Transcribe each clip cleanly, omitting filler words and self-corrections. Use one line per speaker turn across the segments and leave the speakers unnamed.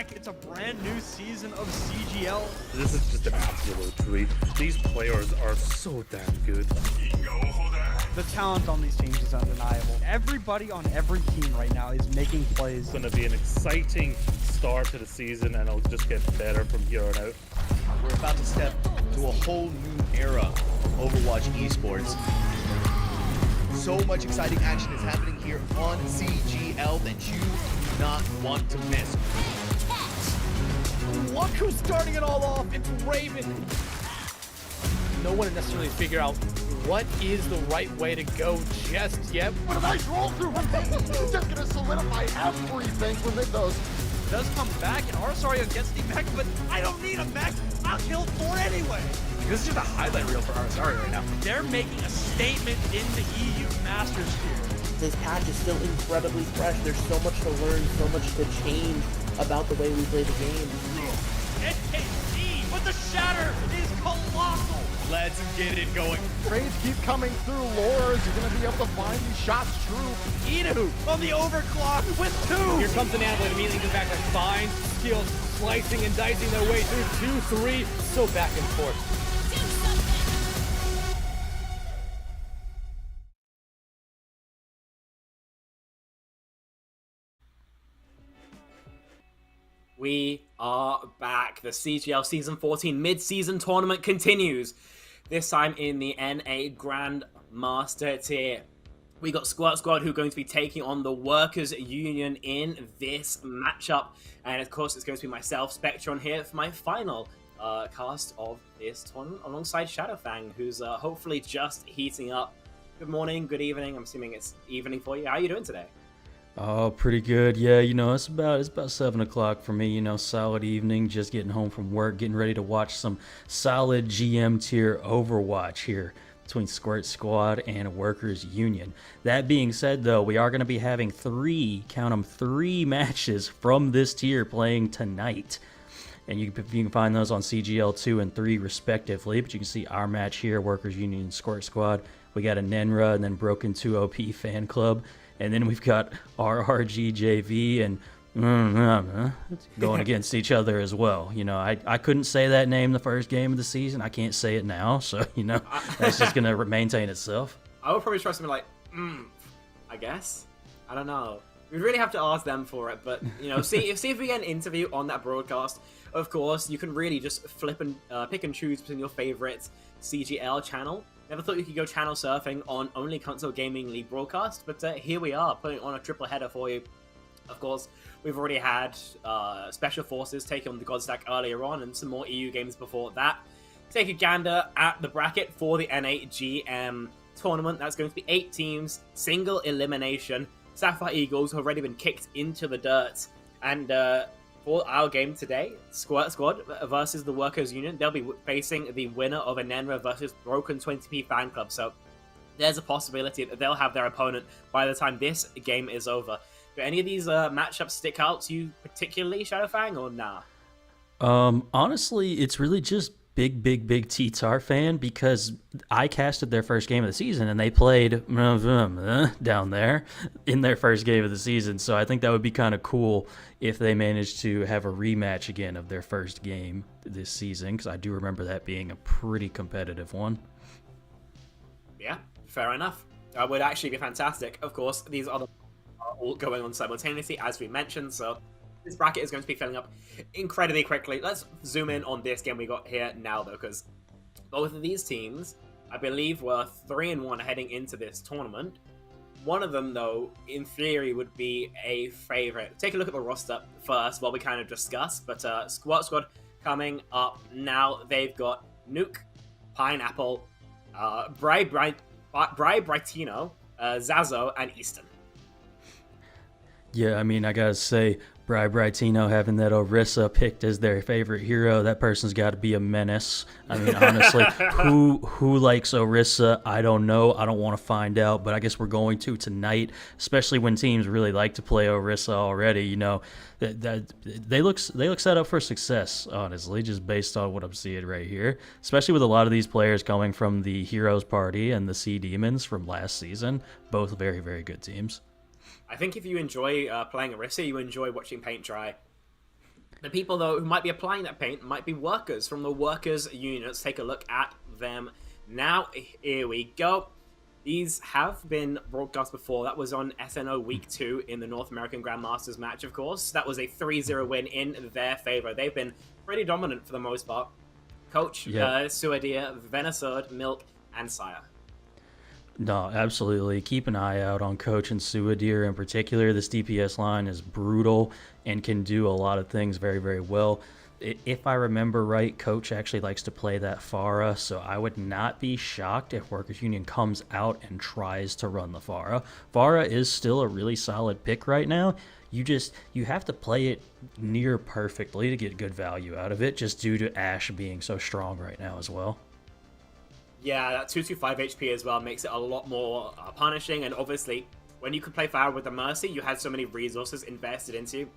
back. It's a brand new season of CGL.
This is just an absolute treat. These players are so damn good.
The talent on these teams is undeniable. Everybody on every team right now is making plays.
It's going to be an exciting start to the season, and it'll just get better from here on out.
We're about to step to a whole new era of Overwatch esports. So much exciting action is happening here on CGL that you do not want to miss.
Look who's starting it all off, it's Raven. No one necessarily figure out what is the right way to go just yet.
What a nice roll through from Peyton. It's just gonna solidify everything for Mythos.
Does come back, and Arsario gets the mech, but I don't need a mech. I'll kill 4 anyway.
This is just a highlight reel for Arsario right now.
They're making a statement in the EU Masters here.
This patch is still incredibly fresh. There's so much to learn, so much to change about the way we play the game.
NKC, but the shatter is colossal.
Let's get it going.
Trades keep coming through. Lores, you're gonna be able to find these shots true.
Inu on the overclock with 2.
Here comes the Nambler, immediately goes back to fine skills, slicing and dicing their way through 2, 3, so back and forth.
We are back. The CGL Season 14 Mid-Season Tournament continues. This time in the NA Grandmaster tier. We got Squirt Squad, who are going to be taking on the Workers Union in this matchup. And of course, it's going to be myself, Spectron, here for my final cast of this tournament, alongside Shadowfang, who's hopefully just heating up. Good morning, good evening. I'm assuming it's evening for you. How are you doing today?
Oh, pretty good. Yeah, you know, it's about 7 o'clock for me. You know, solid evening, just getting home from work, getting ready to watch some solid GM tier Overwatch here between Squirt Squad and Workers Union. That being said, though, we are going to be having 3 matches from this tier playing tonight. And you can find those on CGL 2 and 3 respectively. But you can see our match here, Workers Union and Squirt Squad. We got a Nenra and then Broken 2 OP fan club. And then we've got RRGJV and going against each other as well. You know, I couldn't say that name the first game of the season. I can't say it now. So, you know, that's just going to maintain itself.
I would probably try something like, I guess. I don't know. We'd really have to ask them for it. But, you know, see if we get an interview on that broadcast. Of course, you can really just flip and pick and choose between your favorite CGL channel. Never thought you could go channel surfing on only Console Gaming League broadcast, but here we are, putting on a triple header for you. Of course, we've already had Special Forces take on the Godstack earlier on, and some more EU games before that. Take a gander at the bracket for the NAGM tournament. That's going to be 8 teams, single elimination. Sapphire Eagles have already been kicked into the dirt, and for our game today, Squirt Squad versus the Workers Union. They'll be facing the winner of a Nenra versus Broken 20p fan club. So there's a possibility that they'll have their opponent by the time this game is over. Do any of these matchups stick out to you particularly, Shadowfang, or nah?
Honestly, it's really just big T-Tar fan, because I casted their first game of the season and they played down there in their first game of the season. So I think that would be kind of cool if they managed to have a rematch again of their first game this season, because I do remember that being a pretty competitive one.
Yeah, fair enough. That would actually be fantastic. Of course, these other are all going on simultaneously, as we mentioned, so this bracket is going to be filling up incredibly quickly. Let's zoom in on this game we got here now, though, because both of these teams, I believe, were 3-1 heading into this tournament. One of them, though, in theory, would be a favorite. Take a look at the roster first while we kind of discuss, but Squirt Squad coming up now. They've got Nuke, Pineapple, Bri Brightino, Zazo, and Easton.
Yeah, I mean, I gotta say, Brightino having that Orisa picked as their favorite hero, that person's got to be a menace. I mean, honestly, who likes Orisa? I don't know. I don't want to find out, but I guess we're going to tonight, especially when teams really like to play Orisa already. You know, they look set up for success, honestly, just based on what I'm seeing right here, especially with a lot of these players coming from the Heroes Party and the Sea Demons from last season. Both very, very good teams.
I think if you enjoy playing Orisa, you enjoy watching paint dry. The people, though, who might be applying that paint might be workers from the workers' union. Let's take a look at them now. Here we go. These have been broadcast before. That was on SNO Week 2 in the North American Grandmasters match, of course. That was a 3-0 win in their favor. They've been pretty dominant for the most part. Coach, Suadir, Venisard, Milk, and Sire.
No, absolutely. Keep an eye out on Coach and Suadir in particular. This DPS line is brutal and can do a lot of things very, very well. If I remember right, Coach actually likes to play that Pharah, so I would not be shocked if Workers Union comes out and tries to run the Pharah. Pharah is still a really solid pick right now. You have to play it near perfectly to get good value out of it, just due to Ashe being so strong right now as well.
Yeah, that 225 HP as well makes it a lot more punishing, and obviously, when you could play Pharah with the Mercy, you had so many resources invested into you.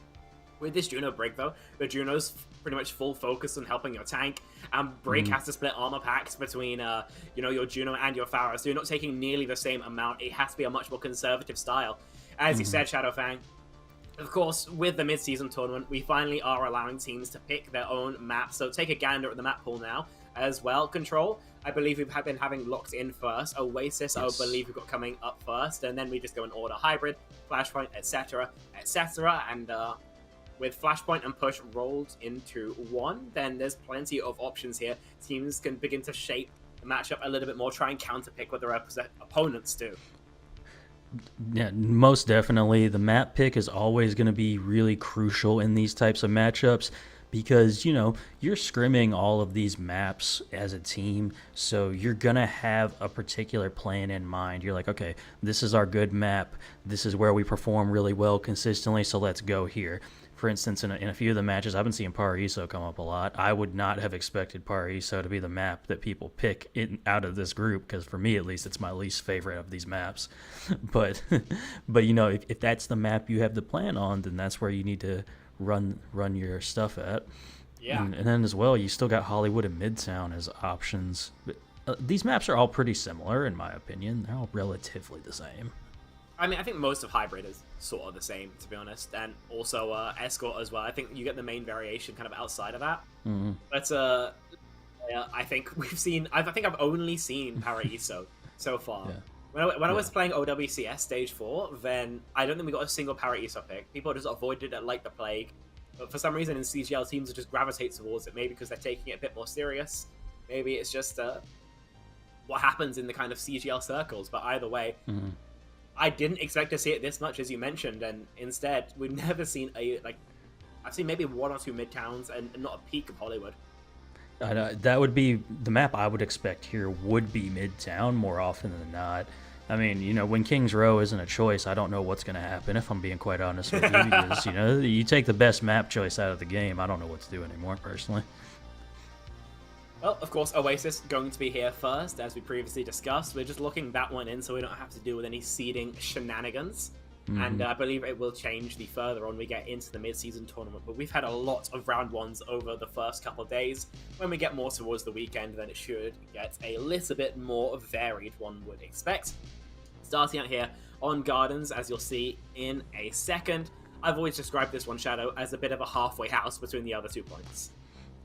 With this Juno break, though, the Juno's pretty much full focus on helping your tank, and break has to split armor packs between, your Juno and your Pharah, so you're not taking nearly the same amount. It has to be a much more conservative style. As you said, Shadowfang, of course, with the mid-season tournament, we finally are allowing teams to pick their own map, so take a gander at the map pool now as well. Control, I believe we've been having locked in first. Oasis, I believe we've got coming up first, and then we just go in order. Hybrid, Flashpoint, etc., etc., and with Flashpoint and Push rolled into one, then there's plenty of options here. Teams can begin to shape the matchup a little bit more, try and counterpick what their opponents do.
Yeah, most definitely. The map pick is always going to be really crucial in these types of matchups because, you're scrimming all of these maps as a team, so you're going to have a particular plan in mind. You're like, okay, this is our good map. This is where we perform really well consistently, so let's go here. For instance, in a few of the matches, I've been seeing Paraiso come up a lot. I would not have expected Paraiso to be the map that people pick out of this group, because for me, at least, it's my least favorite of these maps. But if that's the map you have the plan on, then that's where you need to run your stuff at.
Yeah.
And then as well, you still got Hollywood and Midtown as options. These maps are all pretty similar, in my opinion. They're all relatively the same.
I mean, I think most of Hybrid is sort of the same, to be honest, and also Escort as well. I think you get the main variation kind of outside of that.
Mm-hmm.
But I think I think I've only seen Paraiso so far.
Yeah.
When I was playing OWCS Stage 4, then I don't think we got a single Paraiso pick. People just avoided it like the plague. But for some reason in CGL, teams just gravitate towards it. Maybe because they're taking it a bit more serious. Maybe it's just what happens in the kind of CGL circles. But either way, I didn't expect to see it this much, as you mentioned, and instead, we've never seen I've seen maybe one or two Midtowns and not a peak of Hollywood.
That would be the map I would expect here would be Midtown more often than not. I mean, when Kings Row isn't a choice, I don't know what's going to happen, if I'm being quite honest with you, because, you take the best map choice out of the game, I don't know what to do anymore, personally.
Well, of course, Oasis going to be here first, as we previously discussed. We're just locking that one in so we don't have to deal with any seeding shenanigans. And I believe it will change the further on we get into the mid-season tournament. But we've had a lot of round ones over the first couple of days. When we get more towards the weekend, then it should get a little bit more varied, one would expect. Starting out here on Gardens, as you'll see in a second. I've always described this one, Shadow, as a bit of a halfway house between the other 2 points.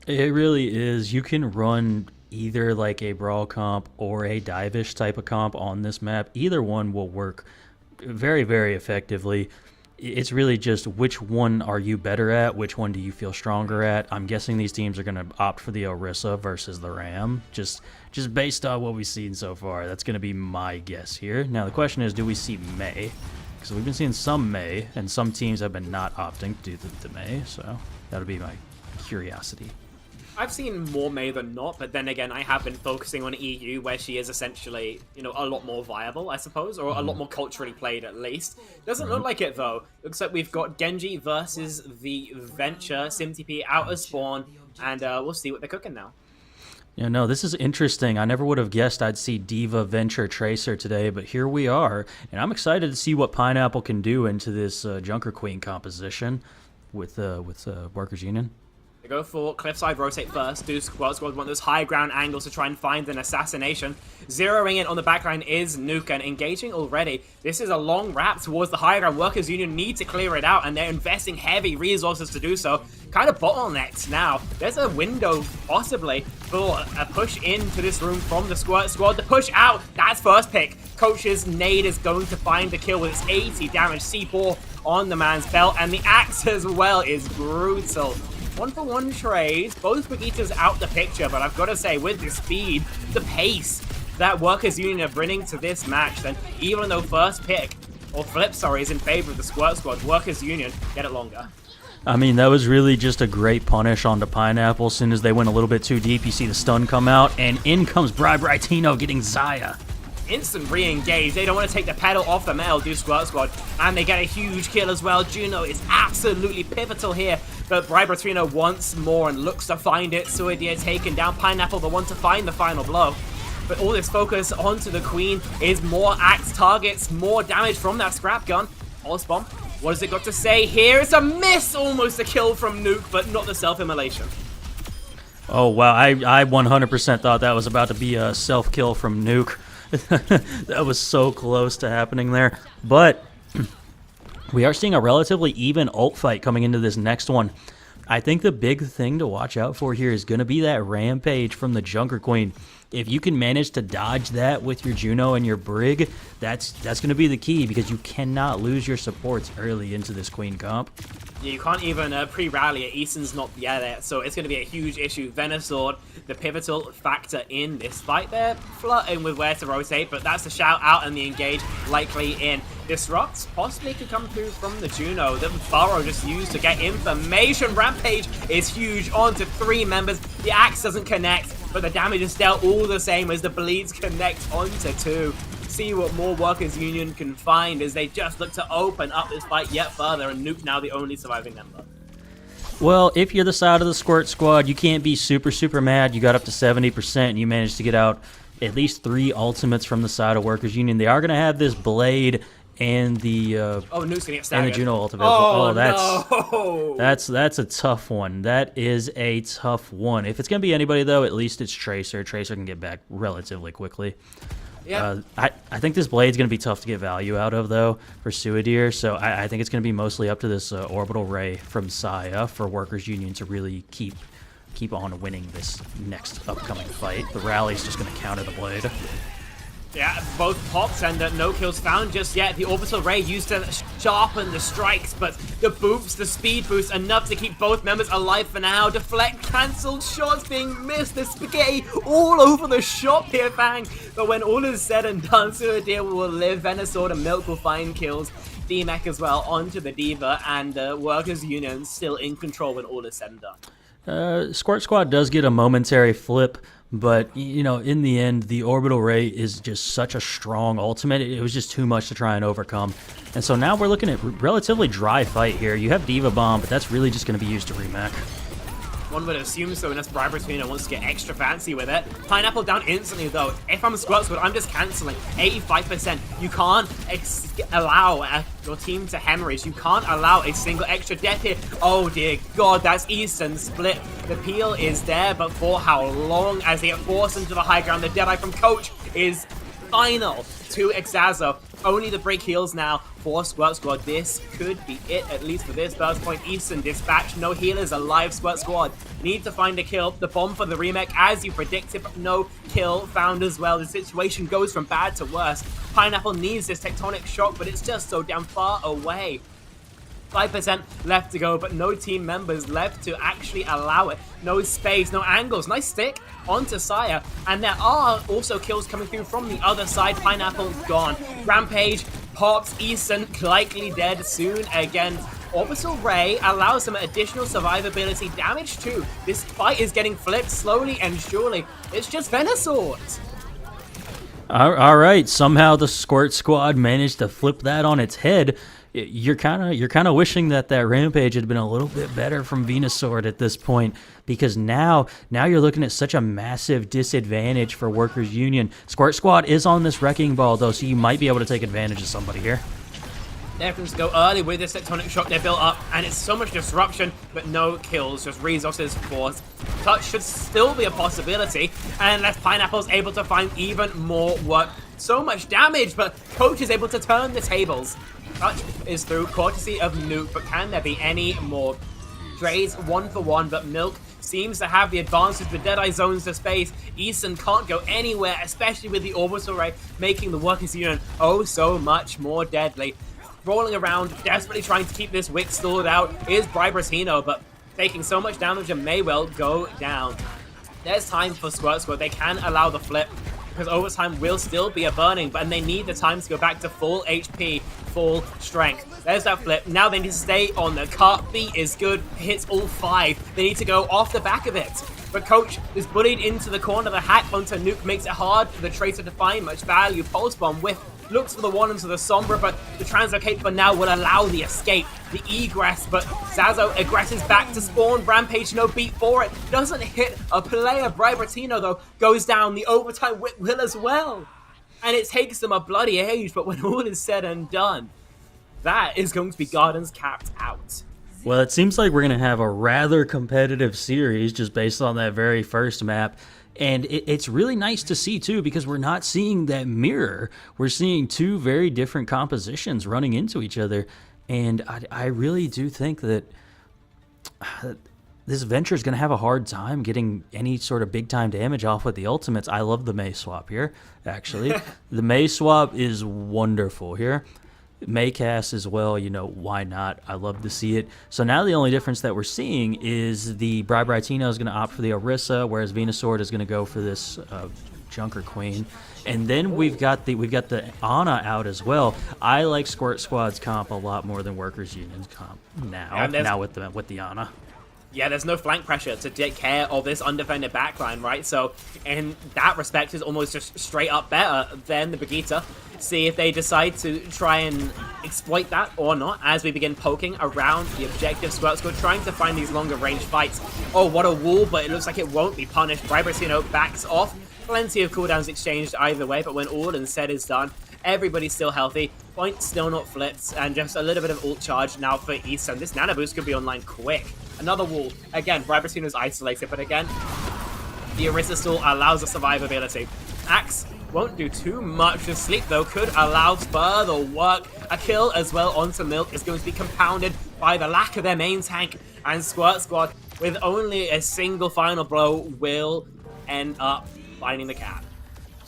It really is. You can run either like a brawl comp or a divish type of comp on this map. Either one will work very, very effectively. It's really just which one are you better at, which one do you feel stronger at. I'm guessing these teams are going to opt for the Orisa versus the Ram, just based on what we've seen so far. That's going to be my guess here. Now the question is, do we see Mei? Because we've been seeing some Mei, and some teams have been not opting to do the Mei, so that'll be my curiosity.
I've seen more Mei than not, but then again, I have been focusing on EU, where she is essentially, a lot more viable, I suppose, or a lot more culturally played, at least. Doesn't look like it, though. Looks like we've got Genji versus the Venture, SimTP out of spawn, and we'll see what they're cooking now.
Yeah, no, this is interesting. I never would have guessed I'd see Diva, Venture, Tracer today, but here we are, and I'm excited to see what Pineapple can do into this Junker Queen composition with Workers Union.
They're Go for cliffside rotate first. Do Squirt Squad want those high ground angles to try and find an assassination. Zeroing in on the backline is Nuke and engaging already. This is a long wrap towards the high ground. Workers Union need to clear it out, and they're investing heavy resources to do so. Kind of bottlenecked now. There's a window, possibly, for a push into this room from the Squirt Squad. The push out, that's first pick. Coach's nade is going to find the kill with its 80 damage. C4 on the man's belt, and the axe as well is brutal. 1-for-1 trades, both Brigitas out the picture, but I've got to say, with the speed, the pace that Workers Union are bringing to this match, then even though first pick, or flip, sorry, is in favor of the Squirt Squad, Workers Union get it longer.
I mean, that was really just a great punish onto Pineapple. As soon as they went a little bit too deep, you see the stun come out, and in comes Brightino getting Zaya.
Instant re-engage. They don't want to take the pedal off the metal, do Squirt Squad, and they get a huge kill as well. Juno is absolutely pivotal here, but Brightino wants more and looks to find it. Suidia taken down. Pineapple the one to find the final blow. But all this focus onto the Queen is more axe targets, more damage from that scrap gun. Pulse bomb. What has it got to say here? It's a miss! Almost a kill from Nuke, but not the self-immolation.
Oh, wow. I 100% thought that was about to be a self-kill from Nuke. That was so close to happening there. But we are seeing a relatively even ult fight coming into this next one. I think the big thing to watch out for here is going to be that rampage from the Junker Queen. If you can manage to dodge that with your Juno and your Brig, that's going to be the key, because you cannot lose your supports early into this Queen comp.
Yeah, you can't even pre-rally it. Eason's not yet, so it's going to be a huge issue. Venusaur, the pivotal factor in this fight there, flirting with where to rotate, but that's the shout out and the engage likely in. Disrupt possibly could come through from the Juno that Burrow just used to get information. Rampage is huge onto 3 members. The axe doesn't connect, but the damage is dealt all the same as the bleeds connect onto 2. See what more Workers Union can find as they just look to open up this fight yet further, and Nuke now the only surviving member.
Well, if you're the side of the Squirt Squad, you can't be super mad. You got up to 70% and you managed to get out at least 3 ultimates from the side of Workers Union. They are going to have this Blade and the
Nuke's gonna get staggered.
and the Juno ultimate.
No.
That's a tough one. That is a tough one. If it's gonna be anybody though, at least it's Tracer. Tracer can get back relatively quickly.
Yeah.
I think this Blade's gonna be tough to get value out of though for Suidir. So I think it's gonna be mostly up to this Orbital Ray from Saya for Workers Union to really keep on winning this next upcoming fight. The rally's just gonna counter the Blade.
Yeah, both pops and no kills found just yet. The Orbital Ray used to sharpen the strikes, but the boosts, the speed boost, enough to keep both members alive for now. Deflect, cancelled, shots being missed. The spaghetti all over the shop here, Fang. But when all is said and done, Suidir will live. Venusaur and Milk will find kills. D-Mech as well onto the Diva, and Workers Union still in control when all is said and done.
Squirt Squad does get a momentary flip, but, you know, in the end, the Orbital Ray is just such a strong ultimate. It was just too much to try and overcome. And so now we're looking at relatively dry fight here. You have Diva Bomb, but that's really just going to be used to remech.
One would assume so, unless Brightino wants to get extra fancy with it. Pineapple down instantly, though. If I'm Squirt Squad, I'm just cancelling. 85%. You can't allow your team to hemorrhage. You can't allow a single extra death here. Oh, dear God, that's Eastern split. The peel is there, but for how long? As they get forced into the high ground, the Deadeye from Coach is final to Exazo. Only the break heals now for Squirt Squad. This could be it, at least for this first point. Eastern dispatch, no healers alive. Squirt Squad need to find a kill. The bomb for the remake, as you predicted, but no kill found as well. The situation goes from bad to worse. Pineapple needs this tectonic shock, but it's just so damn far away. 5% left to go, but no team members left to actually allow it. No space, no angles. Nice stick onto Saya. And there are also kills coming through from the other side. Pineapple gone. Rampage pops. Easton likely dead soon again. Orbital Ray allows some additional survivability damage too. This fight is getting flipped slowly and surely. It's just Venusaur.
All right, somehow the Squirt Squad managed to flip that on its head. You're kind of wishing that Rampage had been a little bit better from Venusaur at this point, because now you're looking at such a massive disadvantage for Workers Union. Squirt Squad is on this Wrecking Ball though, so you might be able to take advantage of somebody here.
They're going to go early with this tectonic shock they built up, and it's so much disruption, but no kills, just resources forced. Touch should still be a possibility, unless Pineapple's able to find even more work. So much damage, but Coach is able to turn the tables. Touch is through courtesy of Nuke, but can there be any more? Dre's 1-for-1, but Milk seems to have the advantage with Deadeye zones to space. Eason can't go anywhere, especially with the orbital ray, making the Workers Union oh so much more deadly. Rolling around, desperately trying to keep this Wick stalled out is Bribratino, but taking so much damage and may well go down. There's time for Squirt. They can allow the flip, because overtime will still be a burning, but they need the time to go back to full HP, full strength. There's that flip. Now they need to stay on the cut. Beat is good. Hits all 5. They need to go off the back of it. But Coach is bullied into the corner. The hack onto Nuke makes it hard for the Tracer to find much value. Pulse Bomb whiff. Looks for the one into the Sombra, but the Translocate for now will allow the escape, the egress, but Zazo aggresses back to spawn. Rampage, no beat for it. Doesn't hit a player. Bribratino, though, goes down. The overtime whip will as well. And it takes them a bloody age, but when all is said and done, that is going to be Gardens capped out.
Well, it seems like we're going to have a rather competitive series just based on that very first map. And it's really nice to see, too, because we're not seeing that mirror. We're seeing two very different compositions running into each other. And I really do think that this Venture is going to have a hard time getting any sort of big-time damage off with the ultimates. I love the Mei swap here, actually. The Mei swap is wonderful here. Maycast as well, you know, why not? I love to see it. So now the only difference that we're seeing is the Bribratino is going to opt for the Orisa, whereas Venusaur is going to go for this Junker Queen. And then we've got the Ana out as well. I like Squirt Squad's comp a lot more than Workers Union's comp now with the Ana.
Yeah, there's no flank pressure to take care of this undefended backline, right? So in that respect, is almost just straight up better than the Brigitte. See if they decide to try and exploit that or not as we begin poking around the objective. Squirt Squad trying to find these longer range fights. Oh, what a wall, but it looks like it won't be punished. Bribratino backs off. Plenty of cooldowns exchanged either way, but when all is said is done, everybody's still healthy. Point still not flipped, and just a little bit of ult charge now for Easton. This Nano Boost could be online quick. Another wall. Again, Bribratino's isolated, but again, the Orisa still allows the survivability. Axe won't do too much. The sleep, though, could allow further work. A kill as well onto Milk is going to be compounded by the lack of their main tank. And Squirt Squad, with only a single final blow, will end up finding the cap.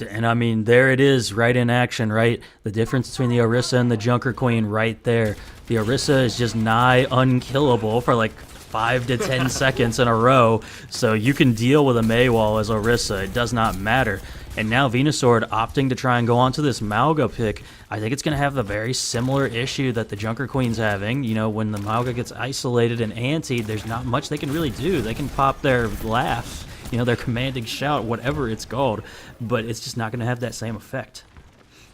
And I mean, there it is, right in action, right? The difference between the Orisa and the Junker Queen right there. The Orisa is just nigh unkillable for like 5 to 10 seconds in a row, so you can deal with a Mei wall as Orisa. It does not matter. And now Venusaur opting to try and go onto this Mauga pick. I think it's going to have a very similar issue that the Junker Queen's having. You know, when the Mauga gets isolated and antied, there's not much they can really do. They can pop their laugh, you know, their commanding shout, whatever it's called, but it's just not going to have that same effect.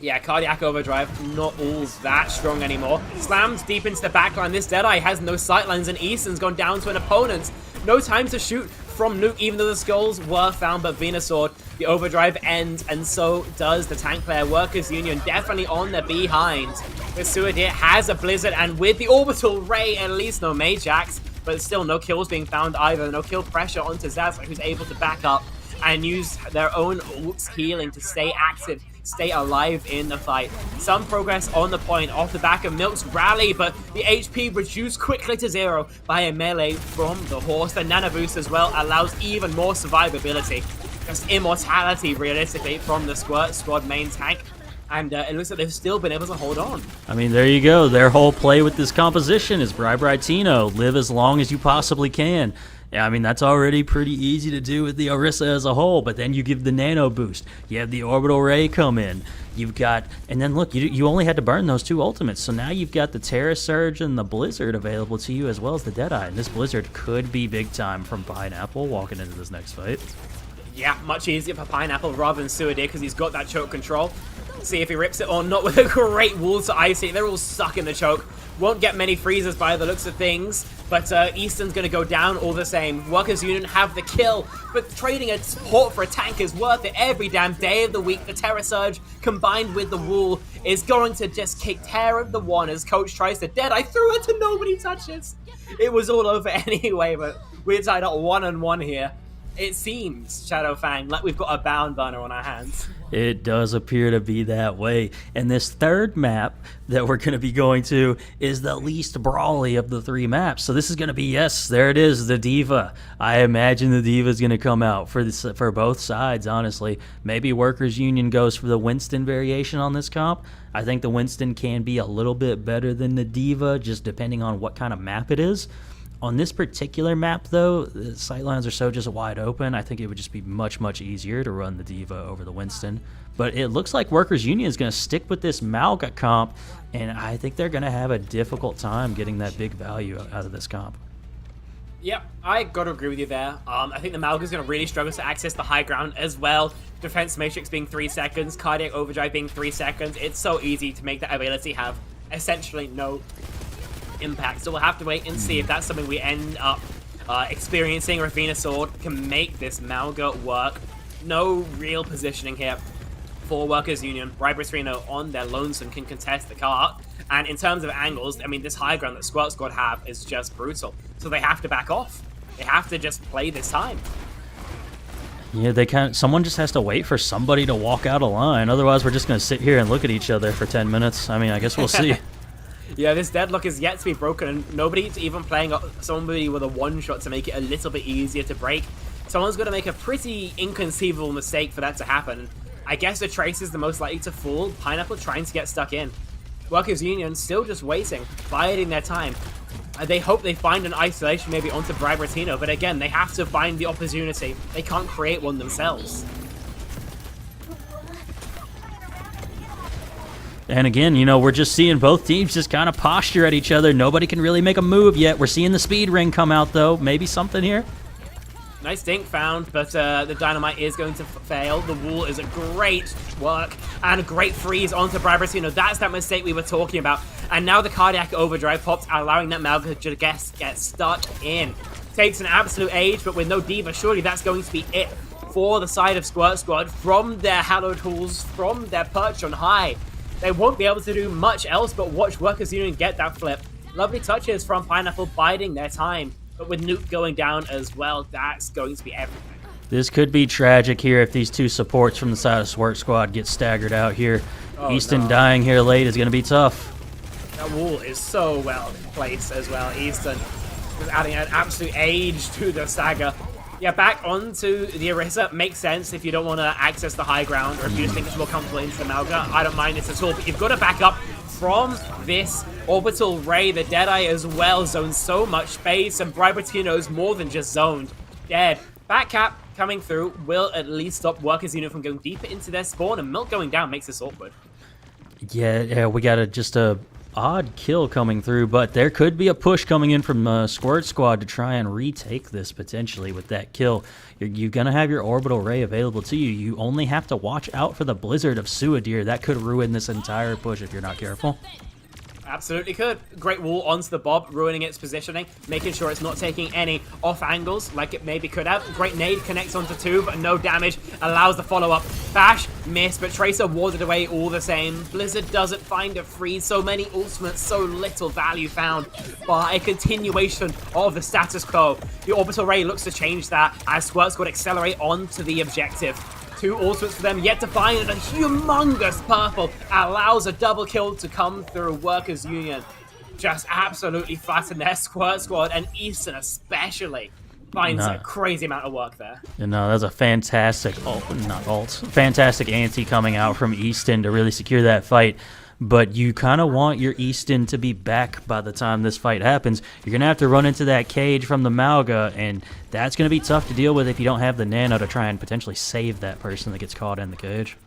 Yeah, Cardiac Overdrive, not all that strong anymore. Slammed deep into the backline. This Deadeye has no sightlines, and Easton's gone down to an opponent. No time to shoot from Nuke, even though the skulls were found, but Venusaur, the Overdrive ends, and so does the tank player. Workers Union definitely on the behind. The Suidir has a Blizzard, and with the Orbital Ray, at least no Majax, but still no kills being found either. No kill pressure onto Zaz, who's able to back up and use their own ult's healing to stay active, stay alive in the fight. Some progress on the point off the back of Milk's rally, but the HP reduced quickly to 0 by a melee from the horse. The Nano Boost as well allows even more survivability. Just immortality, realistically, from the Squirt Squad main tank. And it looks like they've still been able to hold on.
I mean, there you go. Their whole play with this composition is Bribratino. Live as long as you possibly can. Yeah, I mean, that's already pretty easy to do with the Orisa as a whole, but then you give the Nano Boost. You have the Orbital Ray come in. You've got, and then look, you only had to burn those 2 ultimates, so now you've got the Terra Surge and the Blizzard available to you as well as the Deadeye. And this Blizzard could be big time from Pineapple walking into this next fight.
Yeah, much easier for Pineapple rather than Suidir because he's got that choke control. See if he rips it or not with a great wall to ice it. They're all stuck in the choke. Won't get many freezes by the looks of things, but Easton's going to go down all the same. Workers Union have the kill, but trading a support for a tank is worth it every damn day of the week. The Terror Surge combined with the wall is going to just kick Terror of the one as Coach tries to dead. I threw it to nobody touches. It was all over anyway, but we're tied up 1-on-1 here. It seems, Shadowfang, like we've got a bound burner on our hands.
It does appear to be that way. And this third map that we're going to be going to is the least brawly of the 3 maps. So this is going to be, yes, there it is, the Diva. I imagine the Diva is going to come out for this, for both sides, honestly. Maybe Workers Union goes for the Winston variation on this comp. I think the Winston can be a little bit better than the Diva, just depending on what kind of map it is. On this particular map, though, the sightlines are so just wide open, I think it would just be much, much easier to run the Diva over the Winston. But it looks like Workers Union is going to stick with this Malga comp, and I think they're going to have a difficult time getting that big value out of this comp.
Yep, I got to agree with you there. I think the Malga's going to really struggle to access the high ground as well. Defense Matrix being 3 seconds, Cardiac Overdrive being 3 seconds. It's so easy to make that ability have essentially no impact. So we'll have to wait and see if that's something we end up experiencing, or if Venusaur can make this Malga work. No real positioning here for Workers Union. Briberino on their lonesome can contest the cart. And in terms of angles, I mean, this high ground that Squirt Squad have is just brutal. So they have to back off. They have to just play this time.
Yeah, they can't. Someone just has to wait for somebody to walk out of line. Otherwise, we're just going to sit here and look at each other for 10 minutes. I mean, I guess we'll see.
Yeah, this deadlock is yet to be broken, and nobody's even playing somebody with a one-shot to make it a little bit easier to break. Someone's going to make a pretty inconceivable mistake for that to happen. I guess the Trace is the most likely to fall. Pineapple trying to get stuck in. Workers Union still just waiting, biding their time. They hope they find an isolation maybe onto Briberino, but again, they have to find the opportunity. They can't create one themselves.
And again, you know, we're just seeing both teams just kind of posture at each other. Nobody can really make a move yet. We're seeing the speed ring come out, though. Maybe something here.
Nice dink found, but the dynamite is going to fail. The wall is a great work and a great freeze onto Briberino. That's that mistake we were talking about. And now the cardiac overdrive pops, allowing that Malga to get stuck in. Takes an absolute age, but with no Diva, surely that's going to be it for the side of Squirt Squad. From their hallowed halls, from their perch on high, they won't be able to do much else but watch Workers Union get that flip. Lovely touches from Pineapple biding their time, but with Nuke going down as well, that's going to be everything.
This could be tragic here if these 2 supports from the side of Squirt Squad get staggered out here.
Oh,
Easton
no.
dying here late is going to be tough.
That wall is so well placed as well. Easton is adding an absolute age to the stagger. Yeah, back onto the Orisa makes sense if you don't want to access the high ground, or if you just think it's more comfortable into the Malga. I don't mind this at all, but you've got to back up from this orbital ray. The Deadeye as well zones so much space, and Briberino's more than just zoned. Dead. Backcap coming through will at least stop Workers Union from going deeper into their spawn, and Milk going down makes this awkward.
Yeah, we got just a odd kill coming through, but there could be a push coming in from Squirt Squad to try and retake this potentially with that kill. You're going to have your orbital ray available to you. You only have to watch out for the blizzard of Suadir. That could ruin this entire push if you're not careful.
Absolutely could. Great wall onto the Bob, ruining its positioning, making sure it's not taking any off angles like it maybe could have. Great nade connects onto 2, but no damage. Allows the follow-up. Bash, miss, but Tracer warded away all the same. Blizzard doesn't find a freeze. So many ultimates, so little value found by a continuation of the status quo. The orbital ray looks to change that as Squirt Squad accelerate onto the objective. 2 ultimates for them yet to find, and a humongous purple allows a double kill to come through. Workers Union just absolutely flatten their Squirt Squad, and Easton especially finds a crazy amount of work there.
You know, that's a fantastic fantastic ante coming out from Easton to really secure that fight. But you kind of want your Easton to be back by the time this fight happens. You're going to have to run into that cage from the Malga, and that's going to be tough to deal with if you don't have the nano to try and potentially save that person that gets caught in the cage.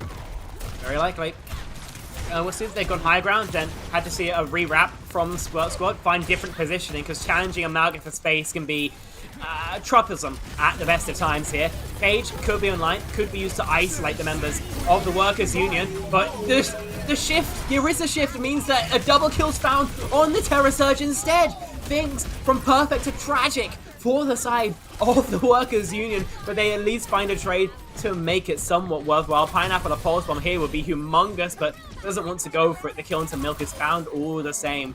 Very likely. Well, since they've gone high ground, then had to see a rewrap from Squirt Squad, find different positioning, because challenging a Malga for space can be tropism at the best of times here. Cage could be online, could be used to isolate the members of the Workers' Union, but the shift, the Orisa shift, means that a double kill's found on the Terror Surge instead. Things from perfect to tragic for the side of the Workers' Union, but they at least find a trade to make it somewhat worthwhile. Pineapple, a pulse bomb here would be humongous, but doesn't want to go for it. The kill into Milk is found all the same.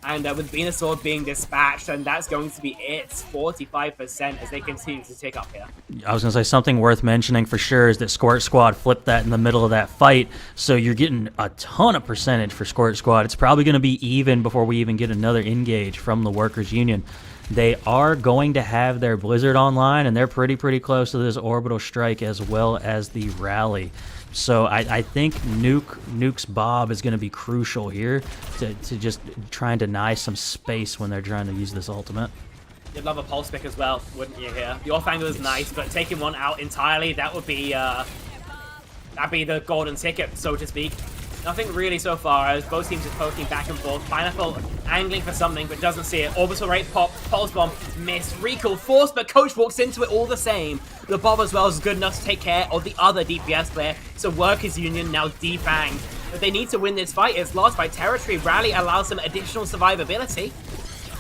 And with Venusaur being dispatched, and that's going to be it. 45% as they continue to tick up here.
I was going to say something worth mentioning for sure is that Squirt Squad flipped that in the middle of that fight, so you're getting a ton of percentage for Squirt Squad. It's probably going to be even before we even get another engage from the Workers' Union. They are going to have their Blizzard online, and they're pretty close to this Orbital Strike as well as the Rally. So I think Nuke's Bob is going to be crucial here to just try and deny some space when they're trying to use this ultimate.
You'd love a pulse pick as well, wouldn't you? Here, the off angle is nice, but taking one out entirely, that would be that'd be the golden ticket, so to speak. Nothing really so far, as both teams just poking back and forth. Pineapple angling for something, but doesn't see it. Orbital Rate pop, Pulse Bomb, missed. Recall forced, but Coach walks into it all the same. The Bob as well is good enough to take care of the other DPS player, so Workers' Union now defanged. But they need to win this fight. It's lost by territory. Rally allows some additional survivability,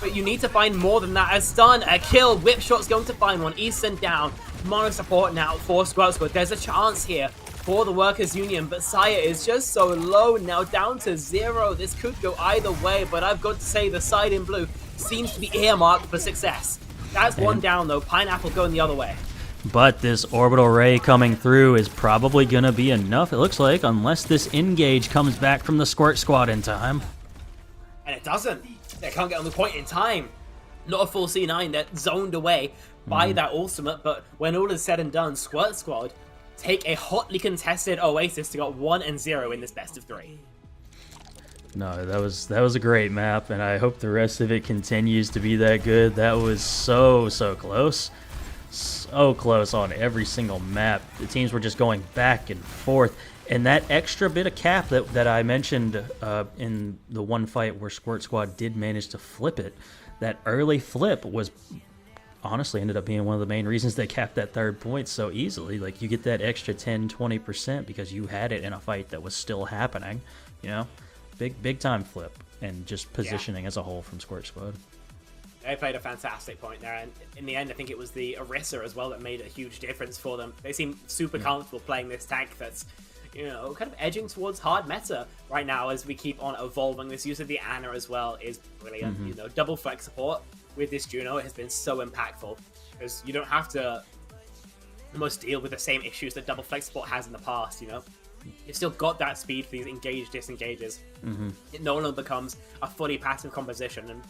but you need to find more than that. A stun, a kill, Whip Shot's going to find one. Easton down. Mono support now for Squirt Squad. There's a chance here for the Workers' Union, but Saya is just so low now, down to 0. This could go either way, but I've got to say the side in blue seems to be earmarked for success. That's one down though. Pineapple going the other way.
But this Orbital Ray coming through is probably going to be enough, it looks like, unless this engage comes back from the Squirt Squad in time.
And it doesn't. They can't get on the point in time. Not a full C9, they're zoned away by that ultimate, but when all is said and done, Squirt Squad take a hotly contested Oasis to got 1-0 in this best of 3.
No, that was a great map, and I hope the rest of it continues to be that good. That was so close. So close on every single map. The teams were just going back and forth. And that extra bit of cap that I mentioned in the one fight where Squirt Squad did manage to flip it, that early flip was honestly ended up being one of the main reasons they capped that third point so easily. Like, you get that extra 10-20% because you had it in a fight that was still happening, you know? Big time flip, and just positioning as a whole from Squirt Squad.
They played a fantastic point there, and in the end I think it was the Orisa as well that made a huge difference for them. They seem super comfortable playing this tank that's, you know, kind of edging towards hard meta right now as we keep on evolving. This use of the Ana as well is brilliant. You know, double flex support with this Juno has been so impactful because you don't have to almost deal with the same issues that double flex support has in the past, you know? You've still got that speed for these engage disengages. It no longer becomes a fully passive composition, and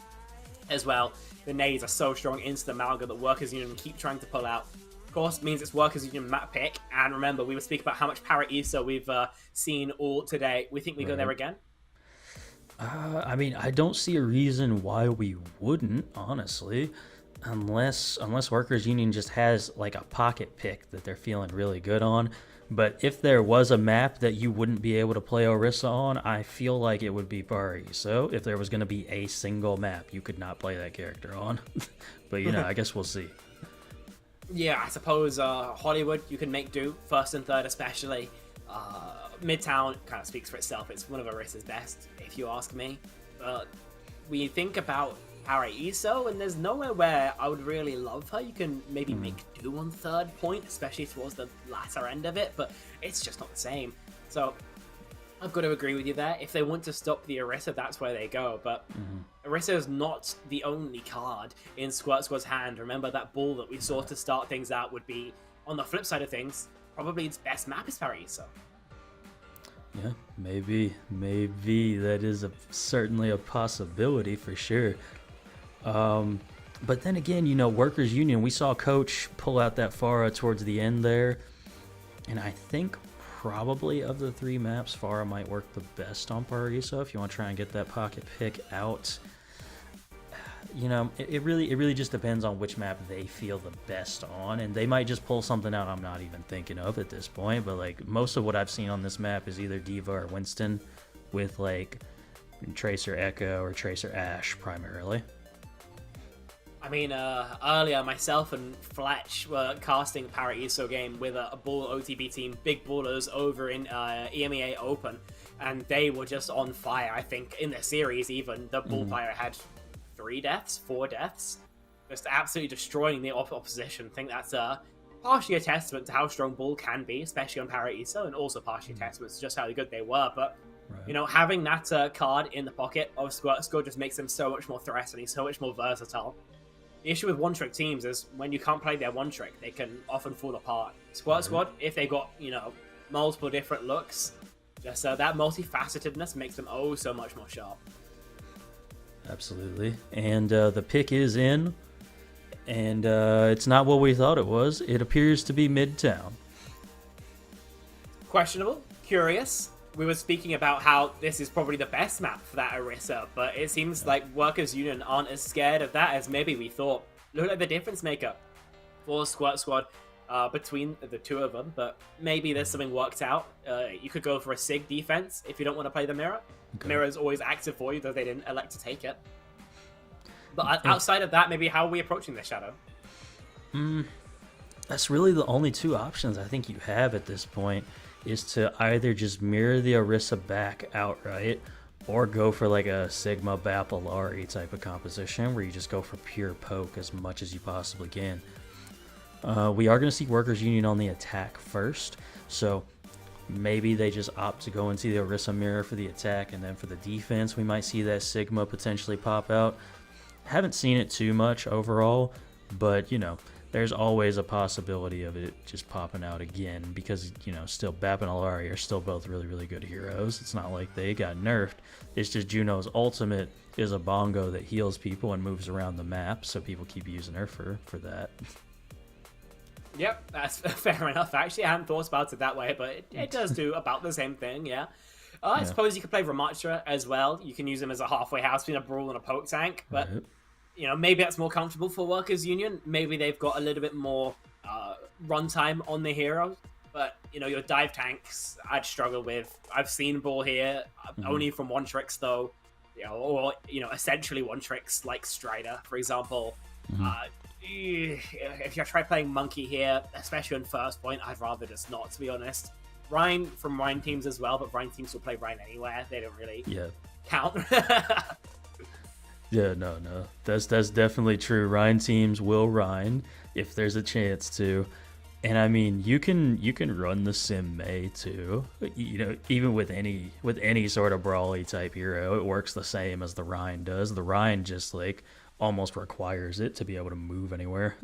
as well, the nades are so strong into the Malga that Workers Union keep trying to pull out. Of course, means it's Workers Union map pick, and remember, we were speaking about how much Para ESO we've seen all today. We think we go there again?
I mean, I don't see a reason why we wouldn't, honestly, unless Workers Union just has like a pocket pick that they're feeling really good on. But if there was a map that you wouldn't be able to play Orisa on, I feel like it would be Bari. So if there was going to be a single map you could not play that character on. But, you know, I guess we'll see.
Yeah, I suppose Hollywood, you can make do, first and third especially. Midtown kind of speaks for itself. It's one of Orisa's best, if you ask me. But we think about Para ESO, and there's nowhere where I would really love her. You can maybe make do on third point, especially towards the latter end of it, but it's just not the same. So I've got to agree with you there. If they want to stop the Orisa, that's where they go. But Orisa is not the only card in Squirt Squad's hand. Remember, that ball that we saw to start things out would be, on the flip side of things, probably its best map is Para ESO.
Yeah, maybe that is certainly a possibility for sure. But then again, you know, Workers Union, we saw Coach pull out that Pharah towards the end there, and I think probably of the three maps, Pharah might work the best on Parisa if you want to try and get that pocket pick out. You know, it really just depends on which map they feel the best on, and they might just pull something out I'm not even thinking of at this point. But like, most of what I've seen on this map is either Diva or Winston with like Tracer Echo or Tracer Ashe primarily.
I mean, earlier myself and Fletch were casting Para-ESO game with a Bull OTB team, Big Ballers, over in EMEA Open, and they were just on fire. I think in the series even, the Bull player had 4 deaths, just absolutely destroying the opposition. I think that's partially a testament to how strong Bull can be, especially on Para-ESO, and also partially a testament to just how good they were. But you know, having that card in the pocket of Squirt just makes them so much more threatening, so much more versatile. The issue with one-trick teams is when you can't play their one-trick, they can often fall apart. Squad, if they got, you know, multiple different looks, just that multifacetedness makes them so much more sharp.
Absolutely. And the pick is in, and it's not what we thought it was. It appears to be Midtown.
Questionable, curious. We were speaking about how this is probably the best map for that Orisa, but it seems like Workers Union aren't as scared of that as maybe we thought. Look like the difference maker for Squirt Squad between the two of them, but maybe there's something worked out. You could go for a SIG defense if you don't want to play the Mirror. Okay. Mirror is always active for you, though they didn't elect to take it. But outside of that, maybe how are we approaching this, Shadow?
That's really the only 2 options I think you have at this point, is to either just mirror the Orisa back outright, or go for like a Sigma Bapalari type of composition where you just go for pure poke as much as you possibly can. We are going to see Workers Union on the attack first, so maybe they just opt to go into the Orisa mirror for the attack, and then for the defense we might see that Sigma potentially pop out. Haven't seen it too much overall, but you know, there's always a possibility of it just popping out again, because, you know, still Bap and Alari are still both really, really good heroes. It's not like they got nerfed. It's just Juno's ultimate is a bongo that heals people and moves around the map, so people keep using her for that.
Yep, that's fair enough. Actually, I hadn't thought about it that way, but it does do about the same thing, yeah. I suppose you could play Ramatra as well. You can use him as a halfway house between a Brawl and a Poke tank, but...
Right.
You know, maybe that's more comfortable for Workers Union. Maybe they've got a little bit more runtime on the hero. But, you know, your dive tanks, I'd struggle with. I've seen Ball here, only from one-tricks, though. You know, or, you know, essentially one-tricks, like Strider, for example. If you try playing Monkey here, especially on first point, I'd rather just not, to be honest. Rhine from Rhine teams as well, but Rhine teams will play Rhine anywhere. They don't really count.
Yeah, no. That's definitely true. Rhine teams will Rhine if there's a chance to. And I mean, you can run the Sim May too. You know, even with any sort of brawly type hero, it works the same as the Rhine does. The Rhine just like almost requires it to be able to move anywhere.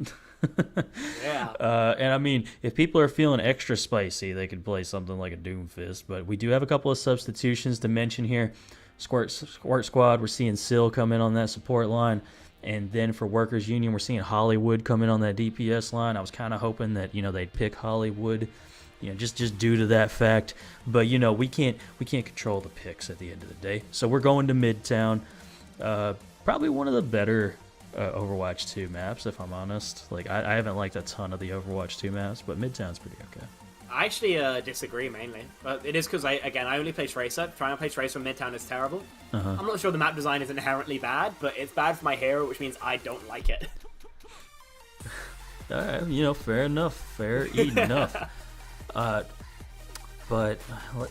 Yeah.
And I mean, if people are feeling extra spicy, they could play something like a Doomfist. But we do have a couple of substitutions to mention here. Squirt Squad, we're seeing Syl come in on that support line. And then for Workers Union, we're seeing Hollywood come in on that DPS line. I was kind of hoping that, you know, they'd pick Hollywood, you know, just due to that fact. But, you know, we can't control the picks at the end of the day. So we're going to Midtown. Probably one of the better Overwatch 2 maps, if I'm honest. Like, I haven't liked a ton of the Overwatch 2 maps, but Midtown's pretty okay.
I actually disagree mainly, but it is because I only play Tracer. Trying to play Tracer in Midtown is terrible. I'm not sure the map design is inherently bad, but it's bad for my hero, which means I don't like it.
Alright, you know, fair enough. Fair enough. But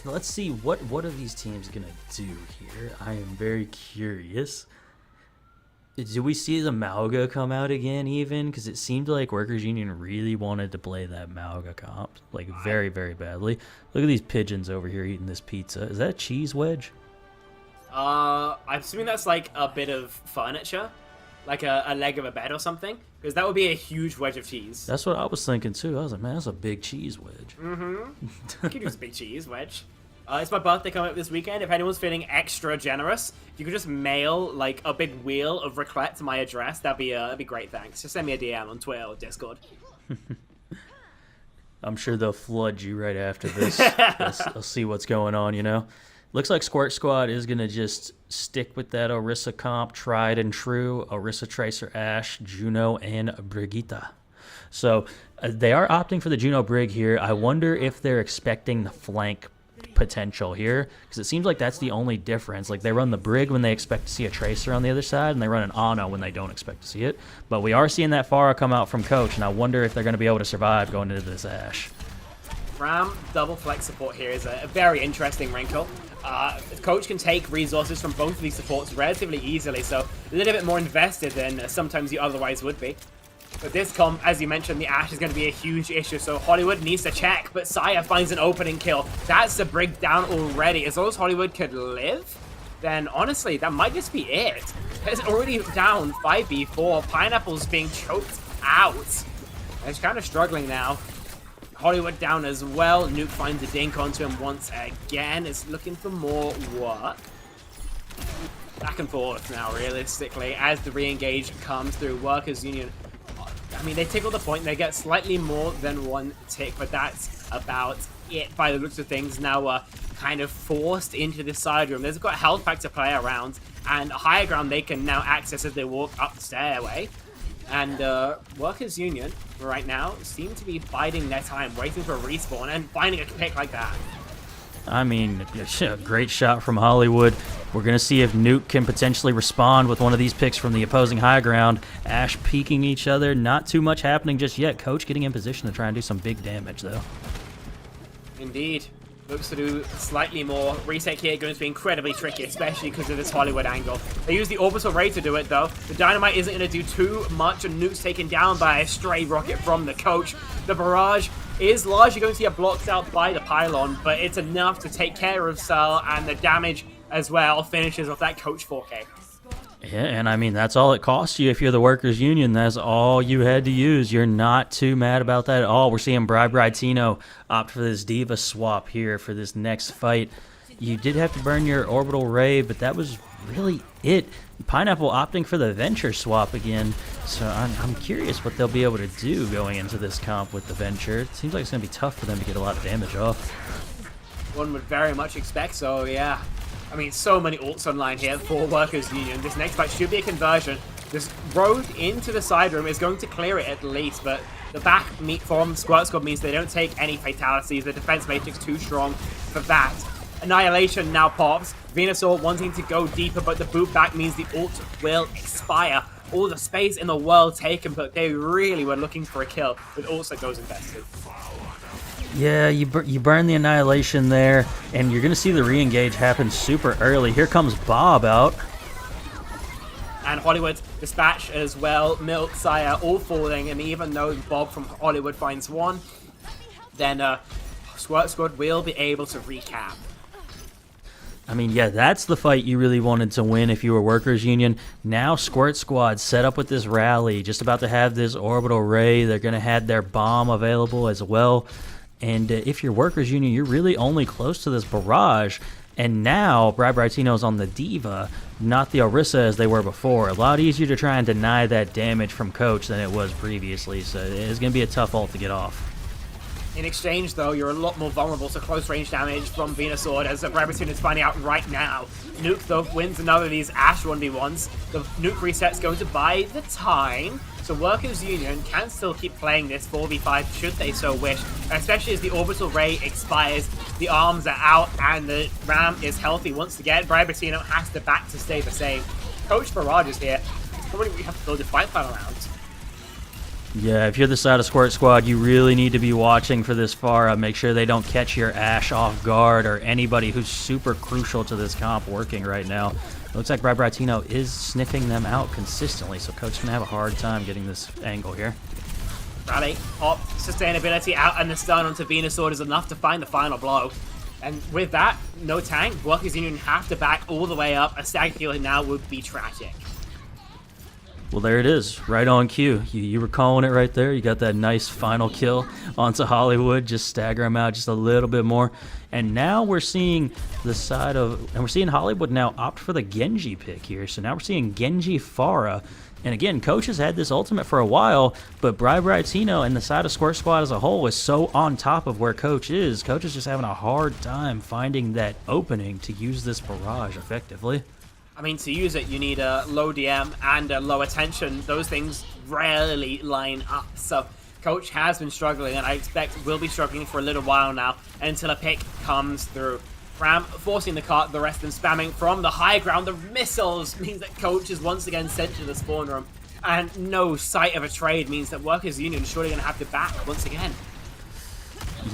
let's see, what are these teams gonna do here? I am very curious. Do we see the Malga come out again even? Because it seemed like Workers Union really wanted to play that Malga comp, like very, very badly. Look at these pigeons over here eating this pizza. Is that a cheese wedge?
I'm assuming that's like a bit of furniture, like a leg of a bed or something, because that would be a huge wedge of cheese.
That's what I was thinking too. I was like, man, that's a big cheese wedge.
You could use a big cheese wedge. It's my birthday coming up this weekend. If anyone's feeling extra generous, if you could just mail like a big wheel of raclette to my address, that'd be great. Thanks. Just send me a DM on Twitter or Discord.
I'm sure they'll flood you right after this. I'll see what's going on, you know. Looks like Squirt Squad is going to just stick with that Orisa comp, tried and true. Orisa, Tracer, Ashe, Juno, and Brigitte. So they are opting for the Juno Brig here. I wonder if they're expecting the flank potential here, because it seems like that's the only difference. Like, they run the Brig when they expect to see a Tracer on the other side, and they run an Ana when they don't expect to see it. But we are seeing that Pharah come out from Coach, and I wonder if they're going to be able to survive going into this Ashe.
Ram double flex support here is a very interesting wrinkle. Coach can take resources from both of these supports relatively easily, so a little bit more invested than sometimes you otherwise would be. But this comp, as you mentioned, the Ashe is going to be a huge issue, so Hollywood needs to check, but Saya finds an opening kill. That's the Brig down already. As long as Hollywood could live, then honestly, that might just be it. It's already down 5v4. Pineapple's being choked out. It's kind of struggling now. Hollywood down as well. Nuke finds a dink onto him once again. It's looking for more work. Back and forth now, realistically, as the re-engage comes through. Workers Union, I mean, they tickle the point. They get slightly more than one tick, but that's about it by the looks of things. Now kind of forced into the side room. They've got a health pack to play around, and a higher ground they can now access as they walk up the stairway. And Workers Union, right now, seem to be biding their time, waiting for a respawn, and finding a pick like that.
I mean, a great shot from Hollywood. We're going to see if Nuke can potentially respond with one of these picks from the opposing high ground. Ashe peeking each other. Not too much happening just yet. Coach getting in position to try and do some big damage, though.
Indeed. Looks to do slightly more. Retake here going to be incredibly tricky, especially because of this Hollywood angle. They use the orbital ray to do it, though. The dynamite isn't going to do too much, and Nuke's taken down by a stray rocket from the Coach. The barrage is largely going to get blocked out by the pylon, but it's enough to take care of Cell, and the damage as well finishes off that Coach 4K.
Yeah, and I mean, that's all it costs you if you're the Workers Union. That's all you had to use. You're not too mad about that at all. We're seeing Tino opt for this Diva swap here for this next fight. You did have to burn your Orbital Ray, but that was really it. Pineapple opting for the Venture swap again, so I'm curious what they'll be able to do going into this comp with the Venture. It seems like it's going to be tough for them to get a lot of damage off.
One would very much expect so, yeah. I mean, so many ults online here for Workers Union. This next fight should be a conversion. This road into the side room is going to clear it at least, but the back meat from Squirt Squad means they don't take any fatalities. The defense matrix too strong for that. Annihilation now pops. Venusaur wanting to go deeper, but the boot back means the ult will expire. All the space in the world taken, but they really were looking for a kill with ults that goes invested.
Yeah, you burn the Annihilation there, and you're going to see the re-engage happen super early. Here comes Bob out.
And Hollywood's dispatch as well. Milk, Saya, all falling, and even though Bob from Hollywood finds one, then Squirt Squad will be able to recap.
I mean, yeah, that's the fight you really wanted to win if you were Workers Union. Now Squirt Squad set up with this rally, just about to have this Orbital Ray. They're going to have their bomb available as well. And if you're Workers Union, you're really only close to this barrage. And now Tino's on the Diva, not the Orisa as they were before. A lot easier to try and deny that damage from Coach than it was previously. So it's going to be a tough ult to get off.
In exchange, though, you're a lot more vulnerable to close-range damage from Venusaur, as Brabantino is finding out right now. Nuke, though, wins another of these Ashe 1v1s. The Nuke reset's going to buy the time, so Workers Union can still keep playing this 4v5 should they so wish, especially as the Orbital Ray expires, the arms are out, and the Ram is healthy once again. Brabantino has to back to stay the same. Coach Barrage is here. Probably we have to build a fight plan around.
Yeah, if you're the side of Squirt Squad, you really need to be watching for this Pharah. Make sure they don't catch your Ashe off guard or anybody who's super crucial to this comp working right now. Looks like Tino is sniffing them out consistently, so Coach can have a hard time getting this angle here.
Rally, pop, sustainability out, and the stun onto Venusaur is enough to find the final blow. And with that, no tank, Workers Union have to back all the way up. A stag kill now would be tragic.
Well, there it is, right on cue. You were calling it right there. You got that nice final kill onto Hollywood. Just stagger him out just a little bit more. And now we're seeing the side of, and we're seeing Hollywood now opt for the Genji pick here. So now we're seeing Genji Pharah. And again, Coach has had this ultimate for a while, but Tino and the side of Squirt Squad as a whole is so on top of where Coach is. Coach is just having a hard time finding that opening to use this barrage effectively.
I mean, to use it, you need a low DM and a low attention. Those things rarely line up. So Coach has been struggling, and I expect will be struggling for a little while now until a pick comes through. Ram forcing the cart, the rest of them spamming from the high ground. The missiles means that Coach is once again sent to the spawn room, and no sight of a trade means that Workers Union is surely going to have to back once again.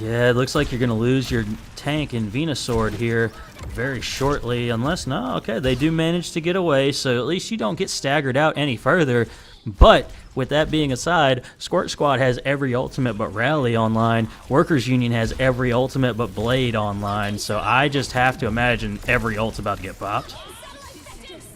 Yeah, it looks like you're going to lose your tank and Venusaur here very shortly, unless, no, okay, they do manage to get away, so at least you don't get staggered out any further. But with that being aside, Squirt Squad has every ultimate but Rally online. Workers Union has every ultimate but Blade online, so I just have to imagine every ult's about to get popped.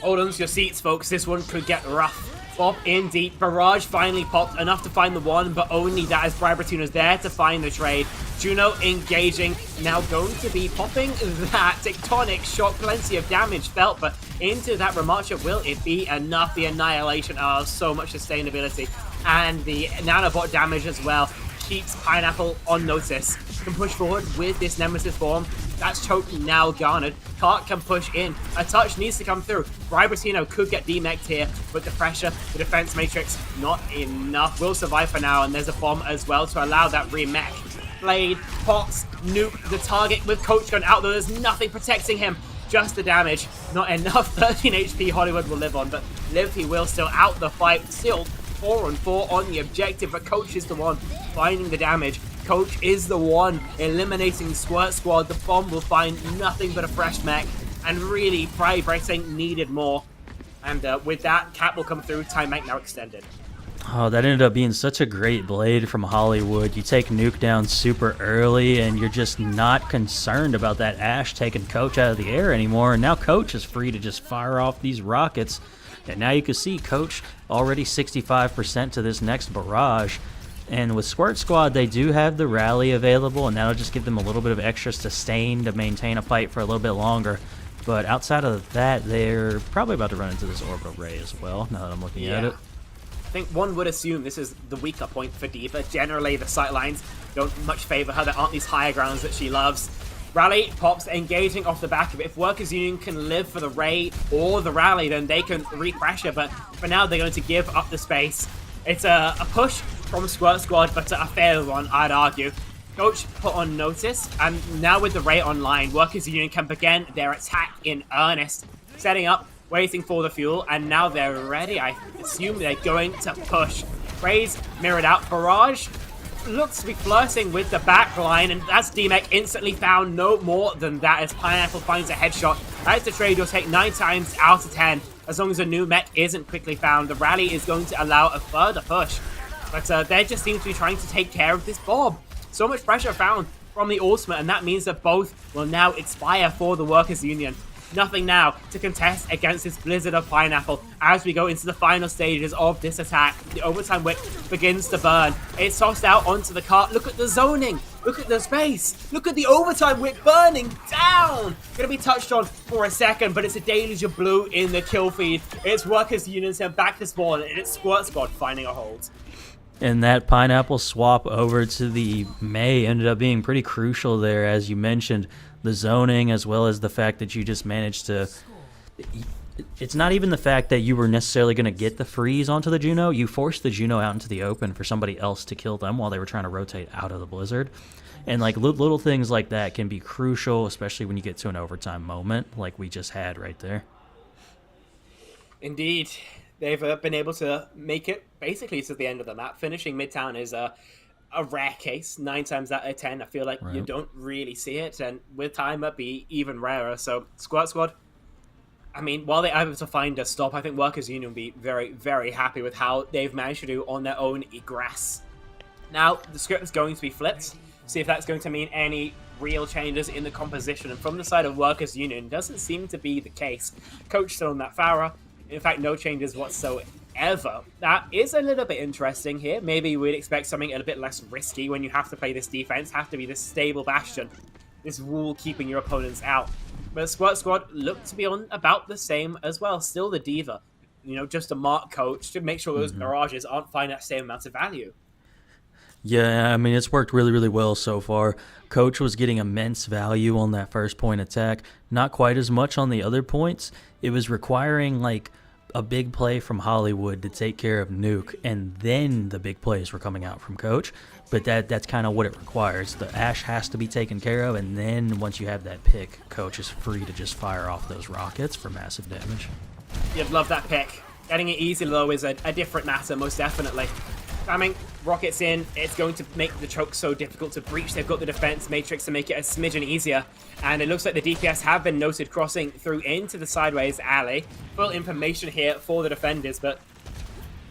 Hold on to your seats, folks. This one could get rough. Bob in deep. Barrage finally popped enough to find the one, but only that as Bribratino's there to find the trade. Juno engaging. Now going to be popping that Tectonic shot. Plenty of damage felt, but into that Ramacha, will it be enough? The Annihilation, oh, so much sustainability. And the nanobot damage as well keeps Pineapple on notice. Can push forward with this Nemesis form. That's choked now garnered. Cart can push in. A touch needs to come through. Bribratino could get demeched here, but the pressure, the defense matrix, not enough. Will survive for now, and there's a bomb as well to allow that remech. Blade, pops, nuke the target with Coach gun out, though there's nothing protecting him. Just the damage. Not enough. 13 HP Hollywood will live on, but live he will still out the fight. Still 4-on-4 on the objective, but Coach is the one finding the damage. Coach is the one eliminating Squirt Squad. The bomb will find nothing but a fresh mech, and really Bracing needed more. And with that, Cap will come through. Time mech now extended.
Oh, that ended up being such a great blade from Hollywood. You take Nuke down super early, and you're just not concerned about that Ash taking Coach out of the air anymore. And now Coach is free to just fire off these rockets. And now you can see Coach already 65% to this next barrage. And with Squirt Squad, they do have the rally available, and that'll just give them a little bit of extra sustain to maintain a fight for a little bit longer. But outside of that, they're probably about to run into this orbital ray as well, now that I'm looking at it.
I think one would assume this is the weaker point for D.Va. Generally, the sightlines don't much favor her. There aren't these higher grounds that she loves. Rally pops engaging off the back of it. If Workers Union can live for the raid or the rally, then they can re-pressure, but for now they're going to give up the space. It's a push from Squirt Squad, but a fair one, I'd argue. Coach put on notice, and now with the raid online, Workers Union can begin their attack in earnest. Setting up, waiting for the fuel, and now they're ready. I assume they're going to push. Rays mirrored out. Barrage looks to be flirting with the back line, and that's DMEC instantly found. No more than that as Pineapple finds a headshot. That's the trade you'll take 9 times out of 10. As long as a new mech isn't quickly found, the rally is going to allow a further push. But they just seem to be trying to take care of this Bob. So much pressure found from the ultimate, and that means that both will now expire for the Workers Union. Nothing now to contest against this blizzard of Pineapple as we go into the final stages of this attack. The overtime wick begins to burn. It's tossed out onto the cart. Look at the zoning. Look at the space. Look at the overtime wick burning down. Gonna be touched on for a second, but it's a deluge of blue in the kill feed. It's Workers Union sent back to spawn, and it's Squirt Squad finding a hold.
And that Pineapple swap over to the May ended up being pretty crucial there, as you mentioned. The zoning, as well as the fact that you just managed to... It's not even the fact that you were necessarily going to get the freeze onto the Juno. You forced the Juno out into the open for somebody else to kill them while they were trying to rotate out of the blizzard. And like little things like that can be crucial, especially when you get to an overtime moment like we just had right there.
Indeed. They've been able to make it basically to the end of the map. Finishing Midtown is a rare case. 9 times out of 10, I feel like you don't really see it, and with time it'd be even rarer. So Squirt Squad, I mean, while they're able to find a stop, I think Workers Union will be very, very happy with how they've managed to do on their own egress. Now, the script is going to be flipped. See if that's going to mean any real changes in the composition. And from the side of Workers Union, doesn't seem to be the case. Coach still on that Farah. In fact, no changes whatsoever. That is a little bit interesting here. Maybe we'd expect something a little bit less risky when you have to play this defense, have to be this stable bastion, this wall keeping your opponents out. But Squirt Squad look to be on about the same as well. Still the D.Va, you know, just to mark Coach to make sure those mirages aren't finding that same amount of value.
Yeah, I mean, it's worked really, really well so far. Coach was getting immense value on that first point attack. Not quite as much on the other points. It was requiring, like, a big play from Hollywood to take care of Nuke, and then the big plays were coming out from Coach. But that's kind of what it requires. The Ashe has to be taken care of, and then once you have that pick, Coach is free to just fire off those rockets for massive damage.
You'd love that pick. Getting it easy though is a different matter, most definitely. Spamming rockets in, it's going to make the choke so difficult to breach. They've got the defense matrix to make it a smidgen easier. And it looks like the DPS have been noted crossing through into the sideways alley. Full information here for the defenders, but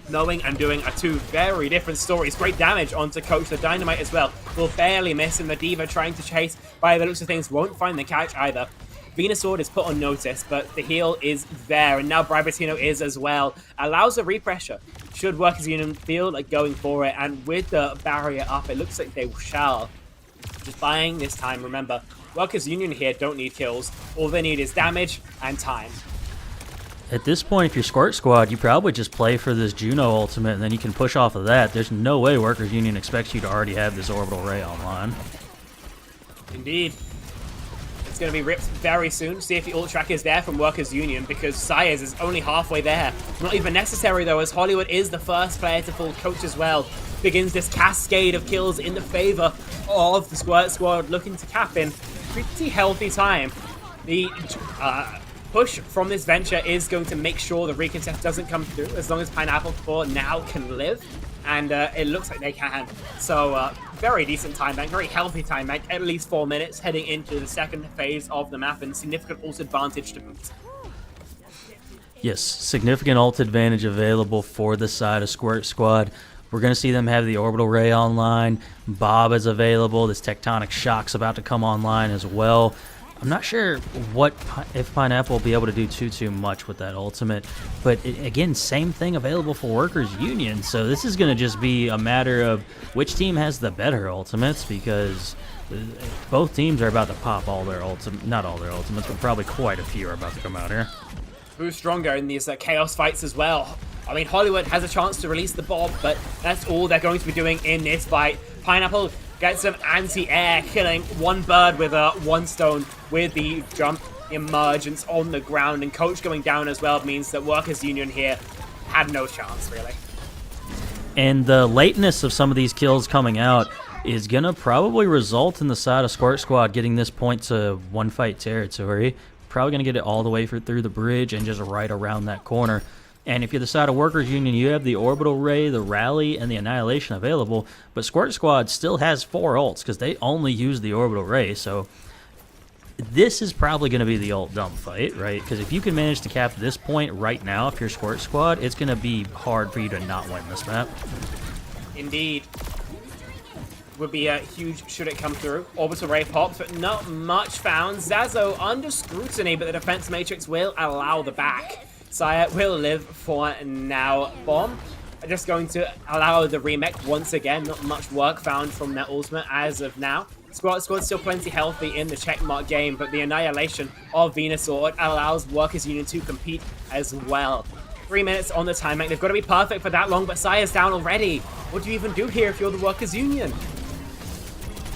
knowing and doing are two very different stories. Great damage onto Coach. The Dynamite as well will barely miss, and the Diva trying to chase by the looks of things won't find the catch either. Venusaur is put on notice, but the heal is there, and now Brightino is as well. Allows a repressure. Should Workers Union feel like going for it, and with the barrier up, it looks like they shall. Just buying this time, remember, Workers Union here don't need kills. All they need is damage and time.
At this point, if you're Squirt Squad, you probably just play for this Juno ultimate, and then you can push off of that. There's no way Workers Union expects you to already have this Orbital Ray online.
Indeed. It's going to be ripped very soon. See if the ult track is there from Workers Union, because Sires is only halfway there. Not even necessary though, as Hollywood is the first player to full Coach as well. Begins this cascade of kills in the favor of the Squirt Squad, looking to cap in pretty healthy time. The push from this venture is going to make sure the recontest doesn't come through, as long as Pineapple 4 now can live. And it looks like they can. So, very decent time bank, very healthy time bank, at least 4 minutes, heading into the second phase of the map, and significant ult advantage to boot.
Yes, significant ult advantage available for the side of Squirt Squad. We're going to see them have the Orbital Ray online. Bob is available. This Tectonic Shock's about to come online as well. I'm not sure if Pineapple will be able to do too much with that ultimate, but again, same thing available for Workers Union. So this is going to just be a matter of which team has the better ultimates, because both teams are about to pop all their ultimates, not all their ultimates, but probably quite a few are about to come out here.
Who's stronger in these Chaos fights as well? I mean, Hollywood has a chance to release the bomb, but that's all they're going to be doing in this fight. Pineapple gets some anti-air, killing one bird with one stone with the jump emergence on the ground, and Coach going down as well means that Workers Union here had no chance, really.
And the lateness of some of these kills coming out is going to probably result in the side of Squirt Squad getting this point to one fight territory. Probably going to get it all the way through the bridge and just right around that corner. And if you're the side of Workers Union, you have the Orbital Ray, the Rally, and the Annihilation available, but Squirt Squad still has 4 ults because they only use the Orbital Ray, so this is probably going to be the ult dump fight, right? Because if you can manage to cap this point right now, if you're Squirt Squad, it's going to be hard for you to not win this map.
Indeed. Would be huge should it come through. Orbital Ray pops, but not much found. Zazo under scrutiny, but the defense matrix will allow the back. Sire will live for now. Bomb just going to allow the remake once again. Not much work found from their ultimate as of now. Squad's still plenty healthy in the checkmark game, but the annihilation of Venusaur allows Workers Union to compete as well. 3 minutes on the timer. They've got to be perfect for that long, but Sire's down already. What do you even do here if you're the Workers Union?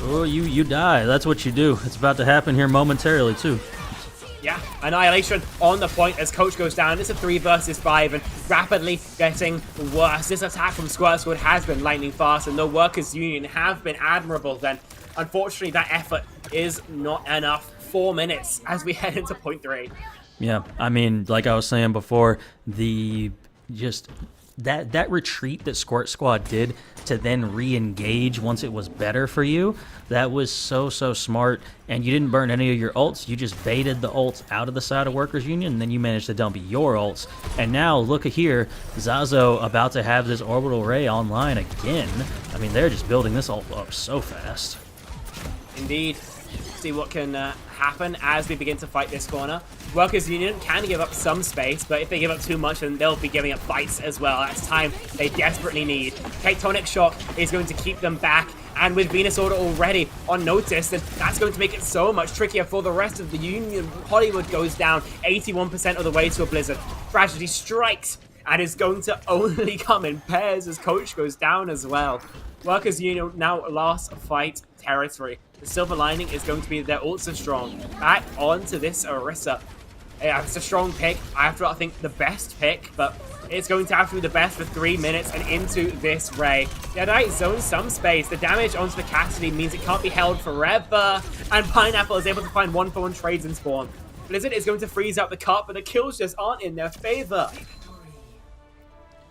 Oh, you die. That's what you do. It's about to happen here momentarily, too.
Yeah, Annihilation on the point as Coach goes down. It's a 3 versus 5 and rapidly getting worse. This attack from Squirt Squad has been lightning fast, and the Workers Union have been admirable then. Unfortunately, that effort is not enough. 4 minutes as we head into point 3.
Yeah, I mean, like I was saying before, that retreat that Squirt Squad did to then re-engage once it was better for you, that was so smart. And you didn't burn any of your ults, you just baited the ults out of the side of Workers Union, and then you managed to dump your ults. And now look at here, Zazo about to have this Orbital Ray online again. I mean, they're just building this ult up so fast.
Indeed. See what can happen as we begin to fight this corner. Workers Union can give up some space, but if they give up too much, then they'll be giving up fights as well. That's time they desperately need. Tectonic Shock is going to keep them back, and with Venusaur already on notice, then that's going to make it so much trickier for the rest of the Union. Hollywood goes down 81% of the way to a Blizzard. Tragedy strikes and is going to only come in pairs as Coach goes down as well. Workers Union now last fight territory. The silver lining is going to be their ults are strong. Back onto this Orisa. Yeah, it's a strong pick. I have to think the best pick, but it's going to have to be the best for 3 minutes and into this Ray. Deadite zones some space. The damage onto the Cassidy means it can't be held forever, and Pineapple is able to find 1-for-1 trades in spawn. Blizzard is going to freeze out the cut, but the kills just aren't in their favor.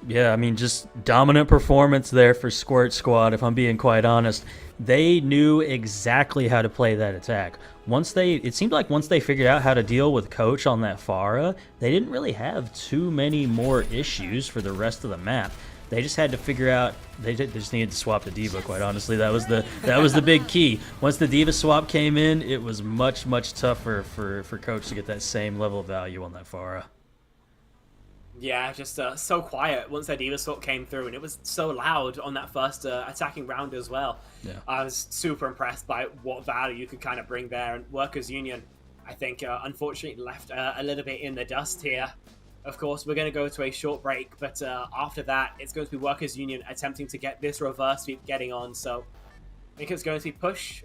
Yeah, I mean, just dominant performance there for Squirt Squad, if I'm being quite honest. They knew exactly how to play that attack. It seemed like once they figured out how to deal with Coach on that Pharah, they didn't really have too many more issues for the rest of the map. They just had to figure out, they just needed to swap the D.Va, quite honestly. That was the big key. Once the D.Va swap came in, it was much, much tougher for Coach to get that same level of value on that Pharah.
Yeah, just so quiet once that D.Va swap came through, and it was so loud on that first attacking round as well.
Yeah.
I was super impressed by what value you could kind of bring there, and Workers Union, I think, unfortunately left a little bit in the dust here. Of course, we're going to go to a short break, but after that, it's going to be Workers Union attempting to get this reverse sweep getting on, so I think it's going to be Push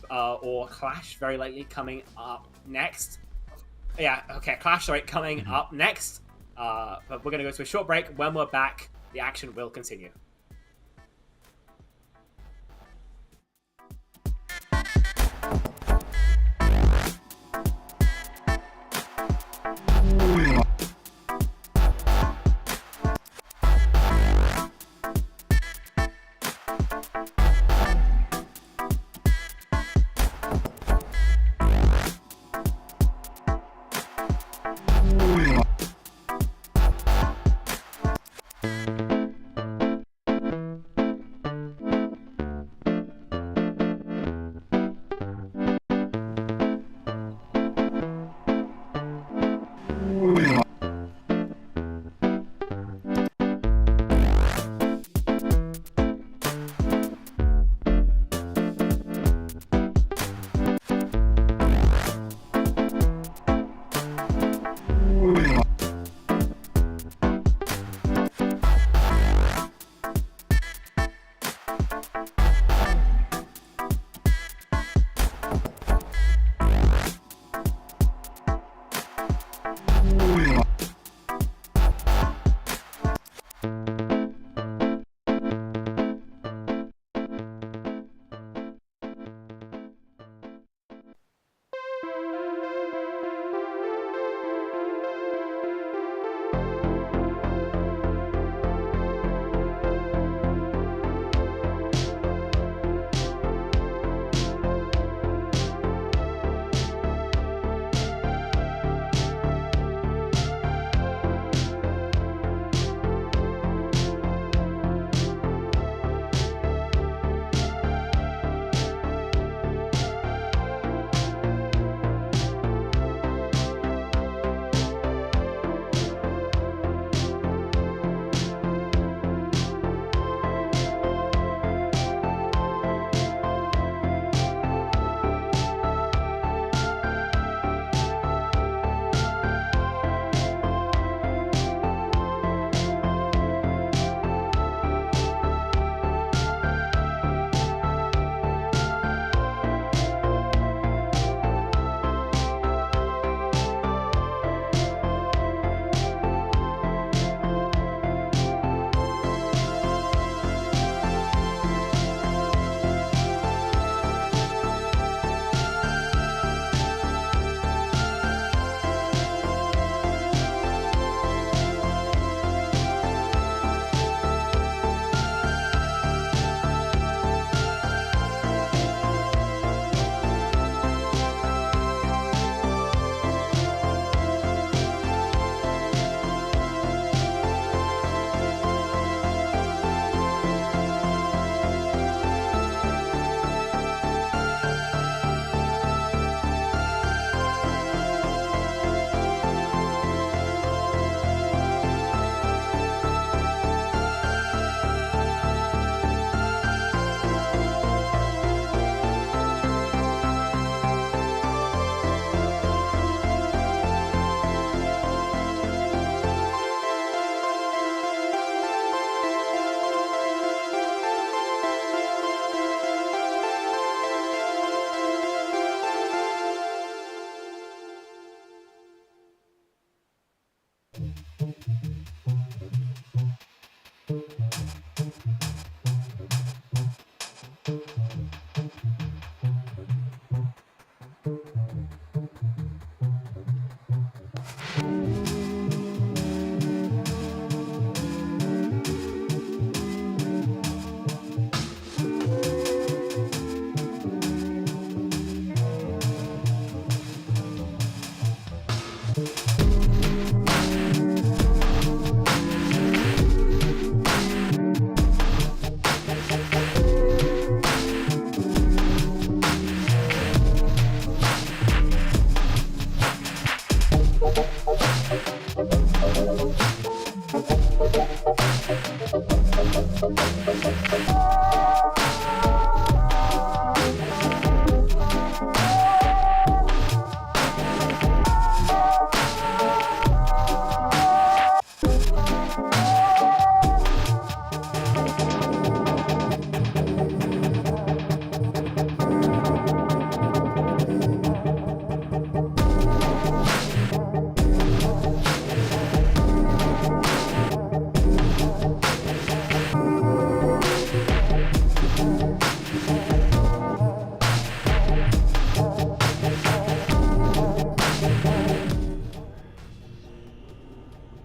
or Clash, very likely, coming up next. Yeah, okay, Clash, sorry, coming up next. But we're going to go to a short break. When we're back, the action will continue.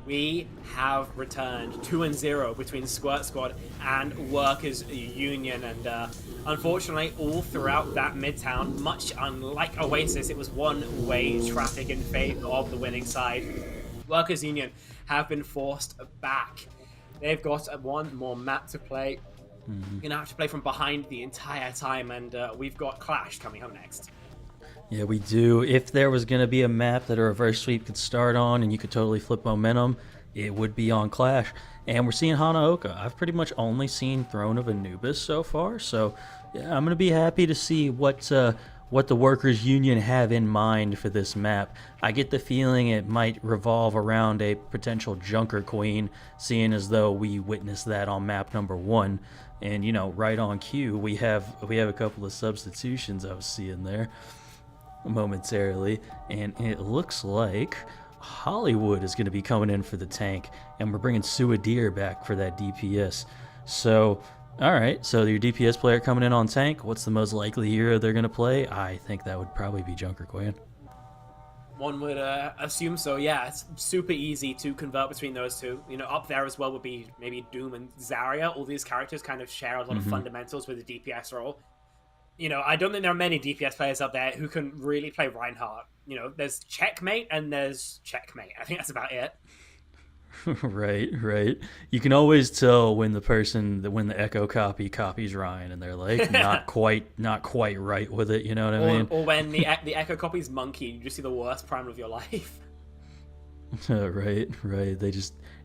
We have returned 2-0 between Squirt Squad and Workers Union, and unfortunately, all throughout that Midtown, much unlike Oasis, it was one-way traffic in favor of the winning side. Workers Union have been forced back. They've got one more map to play. You're gonna have to play from behind the entire time, and we've got Clash coming up next.
Yeah, we do. If there was going to be a map that a reverse sweep could start on and you could totally flip momentum, it would be on Clash. And we're seeing Hanaoka. I've pretty much only seen Throne of Anubis so far, so yeah, I'm going to be happy to see what the Workers Union have in mind for this map. I get the feeling it might revolve around a potential Junker Queen, seeing as though we witnessed that on map number 1. And, you know, right on cue, we have a couple of substitutions I was seeing there momentarily, and it looks like Hollywood is going to be coming in for the tank, and we're bringing Suadir back for that DPS. So, all right, so your DPS player coming in on tank, what's the most likely hero they're going to play? I think that would probably be Junker Queen.
One would assume so, yeah. It's super easy to convert between those two. You know, up there as well would be maybe Doom and Zarya. All these characters kind of share a lot of fundamentals with the DPS role. You know, I don't think there are many DPS players up there who can really play Reinhardt. You know, there's Checkmate and there's Checkmate. I think that's about it.
Right. You can always tell when the Echo copy copies Ryan, and they're like not quite right with it. You know what I mean?
Or when the Echo copies Monkey, you just see the worst prime of your life.
Right.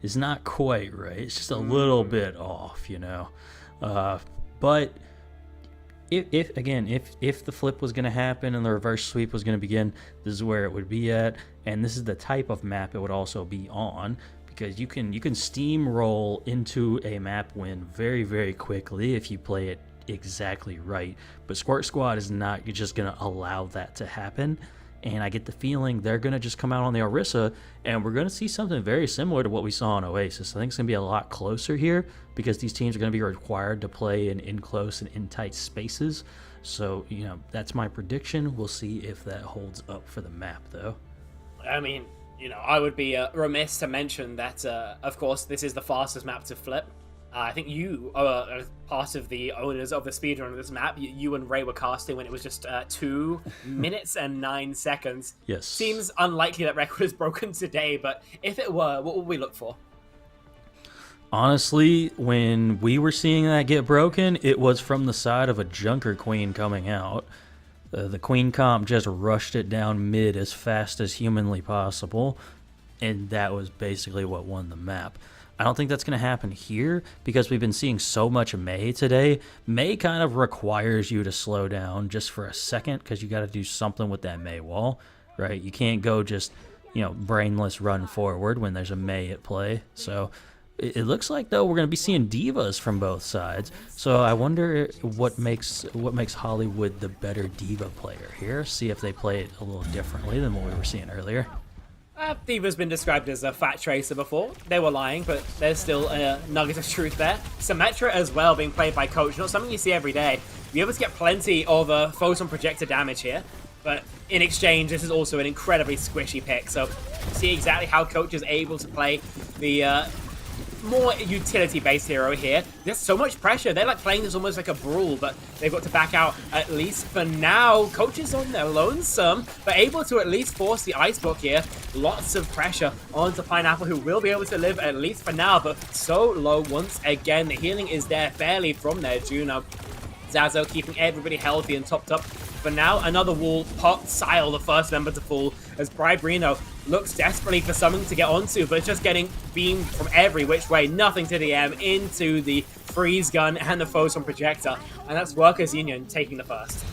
It's not quite right. It's just a little bit off, you know. But if the flip was going to happen and the reverse sweep was going to begin, this is where it would be at, and this is the type of map it would also be on, because you can steamroll into a map win very, very quickly if you play it exactly right. But Squirt Squad is not just going to allow that to happen, and I get the feeling they're going to just come out on the Orisa, and we're going to see something very similar to what we saw in Oasis. I think it's going to be a lot closer here, because these teams are going to be required to play in close and in tight spaces. So, you know, that's my prediction. We'll see if that holds up for the map, though.
I mean, you know, I would be remiss to mention that, of course, this is the fastest map to flip. I think you are part of the owners of the speedrun of this map. You and Ray were casting when it was just 2 minutes and 9 seconds.
Yes.
Seems unlikely that record is broken today, but if it were, what would we look for?
Honestly, when we were seeing that get broken, it was from the side of a Junker Queen coming out. The Queen comp just rushed it down mid as fast as humanly possible, and that was basically what won the map. I don't think that's going to happen here, because we've been seeing so much Mei today. Mei kind of requires you to slow down just for a second, because you got to do something with that Mei wall, right? You can't go just, you know, brainless run forward when there's a Mei at play. So it looks like, though, we're going to be seeing divas from both sides. So I wonder what makes Hollywood the better diva player here. See if they play it a little differently than what we were seeing earlier.
Diva's been described as a fat tracer before. They were lying, but there's still a nugget of truth there. Symmetra as well, being played by Coach. Not something you see every day. You're able to get plenty of photon projector damage here, but in exchange, this is also an incredibly squishy pick. So see exactly how Coach is able to play the more utility-based hero here. There's so much pressure. They're like playing this almost like a brawl, but they've got to back out at least for now. Coach is on their lonesome, but able to at least force the ice book here. Lots of pressure onto Pineapple, who will be able to live at least for now, but so low once again. The healing is there barely from their Juno. Zazo keeping everybody healthy and topped up. For now, another wall popped. Sile, the first member to fall, as Bribrino looks desperately for something to get onto, but it's just getting beamed from every which way. Nothing to DM into the freeze gun and the photon projector, and that's Workers Union taking the first.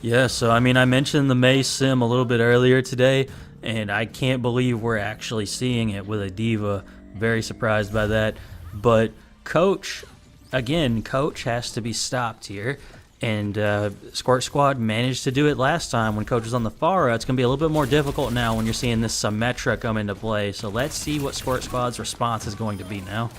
Yeah, so I mean, I mentioned the Mei Sim a little bit earlier today, and I can't believe we're actually seeing it with a Diva. Very surprised by that. But Coach, again, Coach has to be stopped here. And Squirt Squad managed to do it last time when Coach was on the Pharah. It's going to be a little bit more difficult now when you're seeing this Symmetra come into play. So let's see what Squirt Squad's response is going to be now.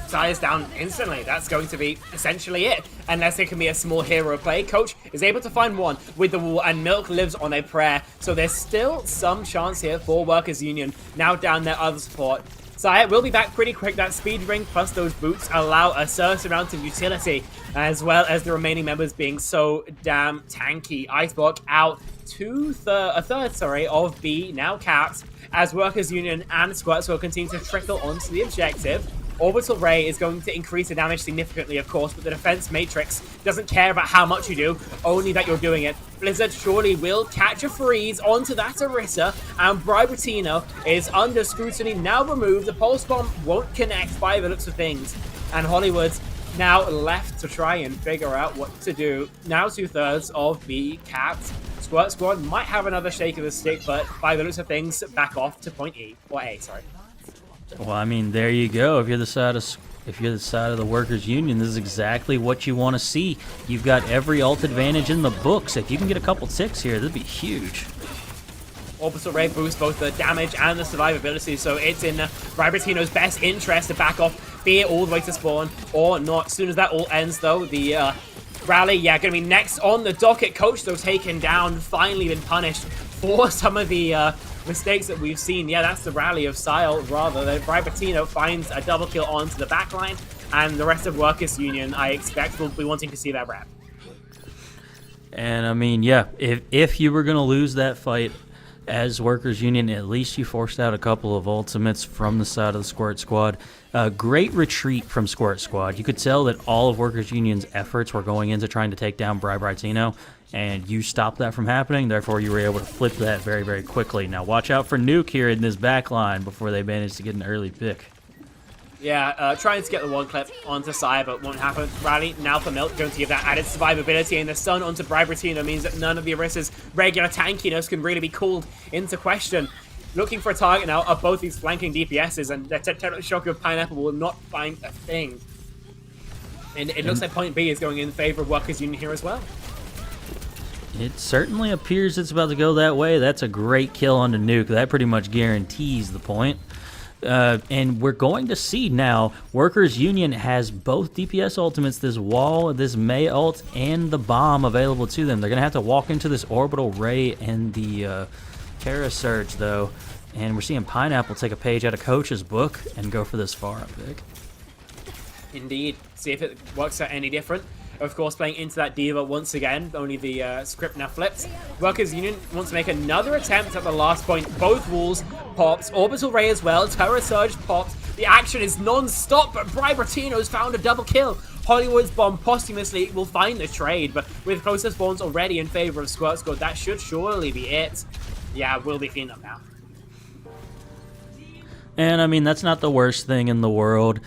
Tires down instantly. That's going to be essentially it. Unless it can be a small hero play. Coach is able to find one with the wall, and Milk lives on a prayer. So there's still some chance here for Workers Union. Now down their other support. Sire will be back pretty quick. That speed ring plus those boots allow a certain amount of utility, as well as the remaining members being so damn tanky. Iceblock out a third of B now capped, as Workers Union and Squirt will continue to trickle onto the objective. Orbital Ray is going to increase the damage significantly, of course, but the defense matrix doesn't care about how much you do, only that you're doing it. Blizzard surely will catch a freeze onto that Orisa, and Bribertino is under scrutiny, now removed. The Pulse Bomb won't connect by the looks of things, and Hollywood's now left to try and figure out what to do. Now 2/3 of B capped. Squirt Squad might have another shake of the stick, but by the looks of things, back off to point E, or A, sorry.
Well, I mean, there you go. If you're the side of the Workers Union, this is exactly what you want to see. You've got every ult advantage in the books. If you can get a couple ticks here, that'd be huge.
Orbital Ray boosts both the damage and the survivability, so it's in Bribertino's best interest to back off, be it all the way to spawn or not. As soon as that all ends, though, the rally, going to be next on the docket. Coach, though, taken down, finally been punished for some of the mistakes that we've seen. Yeah, that's the rally of Sile, rather. Bribertino finds a double kill onto the backline, and the rest of Workers Union, I expect, will be wanting to see that wrap.
And I mean, yeah, if you were going to lose that fight as Workers Union, at least you forced out a couple of ultimates from the side of the Squirt Squad. Great retreat from Squirt Squad. You could tell that all of Workers Union's efforts were going into trying to take down Bribertino, and you stopped that from happening. Therefore, you were able to flip that very, very quickly. Now, watch out for Nuke here in this back line before they manage to get an early pick.
Yeah, trying to get the one clip onto Sire, but won't happen. Rally now for Milk, going to give that added survivability, and the stun onto Bribertino means that none of the Orisa's regular tankiness can really be called into question. Looking for a target now of both these flanking DPSs, and the Tetris Shock of Pineapple will not find a thing. And it looks like point B is going in favor of Workers Union here as well.
It certainly appears it's about to go that way. That's a great kill on the Nuke. That pretty much guarantees the point. And we're going to see now, Workers Union has both DPS ultimates, this wall, this Mei ult, and the bomb available to them. They're going to have to walk into this Orbital Ray and the Terra Surge, though. And we're seeing Pineapple take a page out of Coach's book and go for this Pharah pick.
Indeed. See if it works out any different. Of course, playing into that Diva once again, only the script now flips. Workers Union wants to make another attempt at the last point. Both walls pops. Orbital Ray as well. Terra Surge pops. The action is non-stop, but Bribertino's found a double kill. Hollywood's bomb posthumously will find the trade, but with closer spawns already in favor of Squirt Squad, that should surely be it. Yeah, we'll be cleaned up now.
And I mean, that's not the worst thing in the world.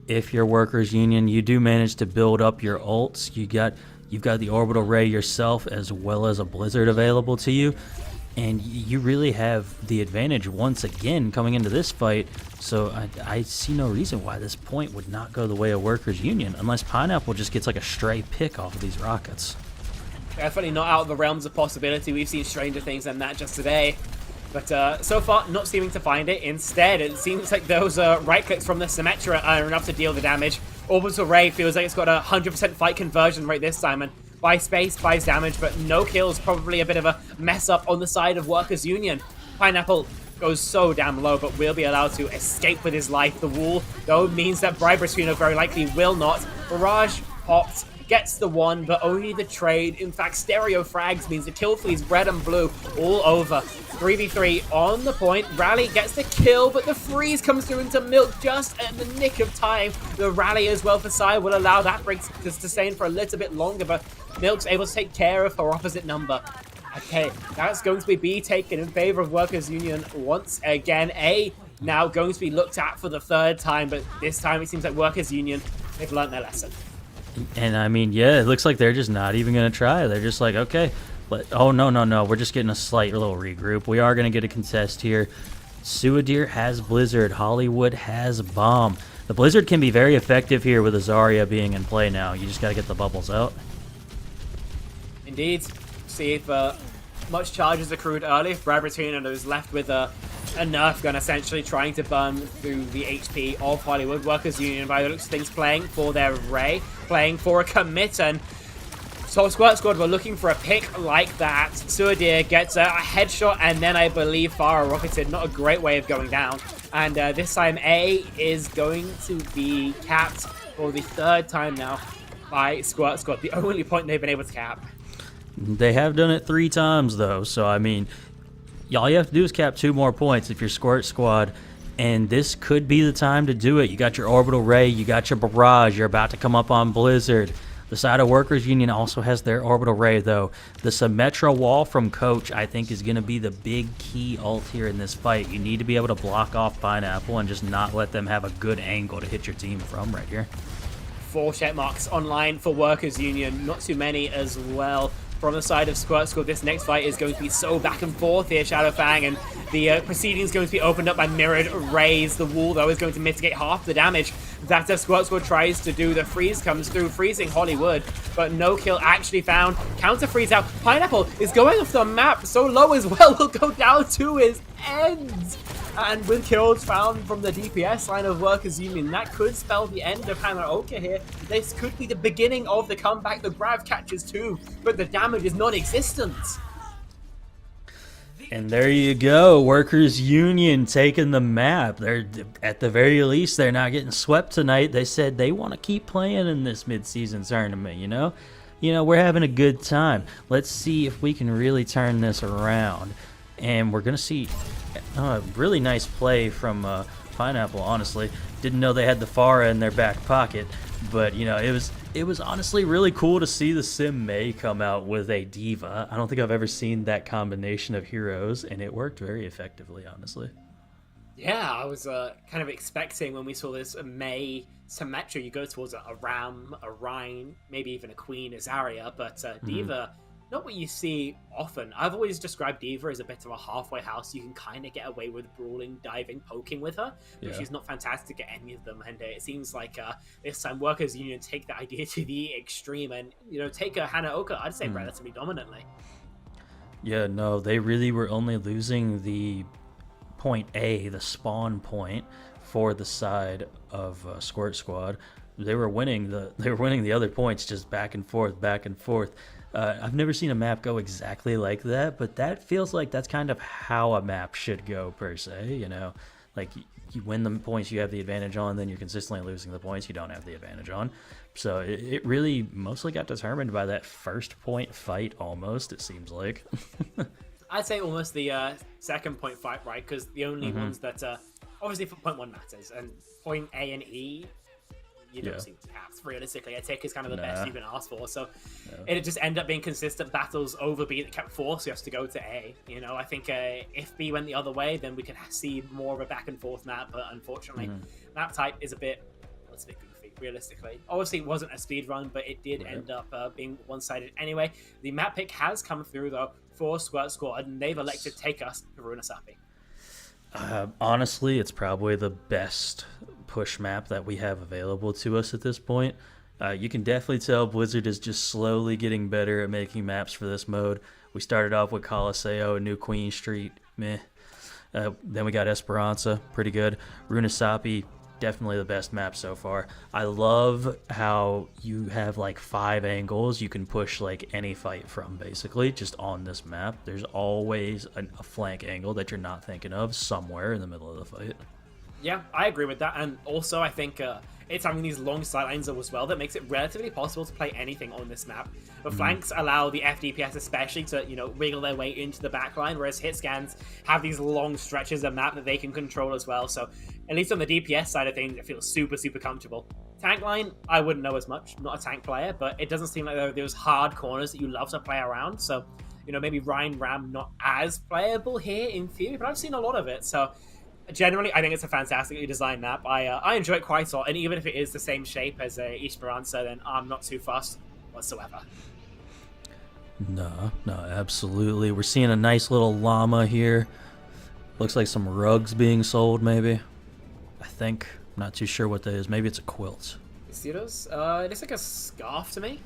If you're Workers Union, you do manage to build up your ults. You've got the Orbital Ray yourself, as well as a Blizzard available to you, and you really have the advantage once again coming into this fight. So I see no reason why this point would not go the way of Workers Union, unless Pineapple just gets like a stray pick off of these rockets.
Definitely not out of the realms of possibility. We've seen stranger things than that just today. But so far, not seeming to find it. Instead, it seems like those right clicks from the Symmetra are enough to deal the damage. Orbital Ray feels like it's got a 100% fight conversion right this time, and buys space, buys damage, but no kills. Probably a bit of a mess up on the side of Workers Union. Pineapple goes so damn low, but will be allowed to escape with his life. The wall, though, means that Briberscreener very likely will not. Barrage popped, gets the one, but only the trade. In fact, stereo frags means the kill flees red and blue all over. 3v3 on the point. Rally gets the kill, but the freeze comes through into Milk just in the nick of time. The rally as well for Sai will allow that break to sustain for a little bit longer, but Milk's able to take care of her opposite number. Okay, that's going to be B taken in favor of Workers Union once again. A now going to be looked at for the third time, but this time it seems like Workers Union, they've learned their lesson.
And I mean, yeah, it looks like they're just not even going to try. They're just like, okay, oh, no, we're just getting a slight little regroup. We are going to get a contest here. Suadir has Blizzard. Hollywood has Bomb. The Blizzard can be very effective here with Azaria being in play now. You just got to get the bubbles out.
Indeed. See if much charge is accrued early. If Briberscreener is left with a Nerf gun essentially trying to burn through the HP of Hollywood. Workers Union, by the looks of things, playing for their Ray, playing for a commit, and so Squirt Squad were looking for a pick like that. Suadir gets a headshot, and then I believe Farah rocketed. Not a great way of going down. And this time A is going to be capped for the third time now by Squirt Squad. The only point they've been able to cap.
They have done it 3 times, though, so I mean, all you have to do is cap 2 more points if you're Squirt Squad, and this could be the time to do it. You got your Orbital Ray, you got your Barrage, you're about to come up on Blizzard. The side of Workers Union also has their Orbital Ray, though. The Symmetra wall from Coach, I think, is going to be the big key ult here in this fight. You need to be able to block off Pineapple and just not let them have a good angle to hit your team from right here.
4 check marks online for Workers Union, not too many as well. From the side of Squirt Squad, this next fight is going to be so back and forth here, Shadowfang, and the proceeding is going to be opened up by mirrored rays. The wall, though, is going to mitigate half the damage that Squirt Squad tries to do. The freeze comes through, freezing Hollywood, but no kill actually found. Counter freeze out. Pineapple is going off the map so low as well, will go down to his end. And with kills found from the DPS line of Workers Union, that could spell the end of Hanaoka here. This could be the beginning of the comeback. The Grav catches too, but the damage is non-existent.
And there you go, Workers Union taking the map. They're, at the very least, they're not getting swept tonight. They said they want to keep playing in this mid-season tournament, you know? We're having a good time. Let's see if we can really turn this around. And we're going to see a really nice play from Pineapple, honestly. Didn't know they had the Pharah in their back pocket. But, it was honestly really cool to see the Sim Mei come out with a Diva. I don't think I've ever seen that combination of heroes, and it worked very effectively, honestly.
Yeah, I was kind of expecting when we saw this Mei Symmetra, you go towards a Ram, a Rhine, maybe even a Queen as Zarya, but Diva... Not what you see often. I've always described Diva as a bit of a halfway house. You can kind of get away with brawling, diving, poking with her, but she's not fantastic at any of them. And it seems like this time Workers Union take the idea to the extreme and, take a Hanaoka, I'd say, relatively dominantly.
Yeah, no, they really were only losing the point A, the spawn point, for the side of Squirt Squad. They were winning the other points just back and forth, back and forth. I've never seen a map go exactly like that, but that feels like that's kind of how a map should go, per se, Like, you win the points you have the advantage on, then you're consistently losing the points you don't have the advantage on. So it really mostly got determined by that first point fight, almost, it seems like.
I'd say almost the second point fight, right? Because the only ones that, obviously, for point 1 matters, and point A and E, you don't seem to have. Realistically, a tick is kind of the best you can ask for. So it just ended up being consistent battles over B that kept forcing us to go to A. I think if B went the other way, then we could see more of a back and forth map. But unfortunately, map type is a bit goofy, realistically. Obviously, it wasn't a speed run, but it did end up being one-sided anyway. The map pick has come through, though, for Squirt Squad, and they've elected to take us to Runasapi.
Honestly, it's probably the best push map that we have available to us at this point. You can definitely tell Blizzard is just slowly getting better at making maps for this mode. We started off with Colosseo and New Queen Street, meh. Then we got Esperanza, pretty good. Runasapi, definitely the best map so far. I love how you have like 5 angles you can push like any fight from, basically, just on this map. There's always a flank angle that you're not thinking of somewhere in the middle of the fight.
Yeah, I agree with that, and also I think it's having these long sightlines as well that makes it relatively possible to play anything on this map. The flanks allow the FDPS especially to, you know, wiggle their way into the backline, whereas hit scans have these long stretches of map that they can control as well. So at least on the DPS side of things, it feels super, super comfortable. Tank line, I wouldn't know as much. I'm not a tank player, but it doesn't seem like there are those hard corners that you love to play around. So, you know, maybe Ryan Ram not as playable here in theory, but I've seen a lot of it. So generally, I think it's a fantastically designed map. I enjoy it quite a lot, and even if it is the same shape as Esperanza, then I'm not too fussed whatsoever.
No, absolutely. We're seeing a nice little llama here. Looks like some rugs being sold, maybe. I think. I'm not too sure what that is. Maybe it's a quilt.
See those? It looks like a scarf to me.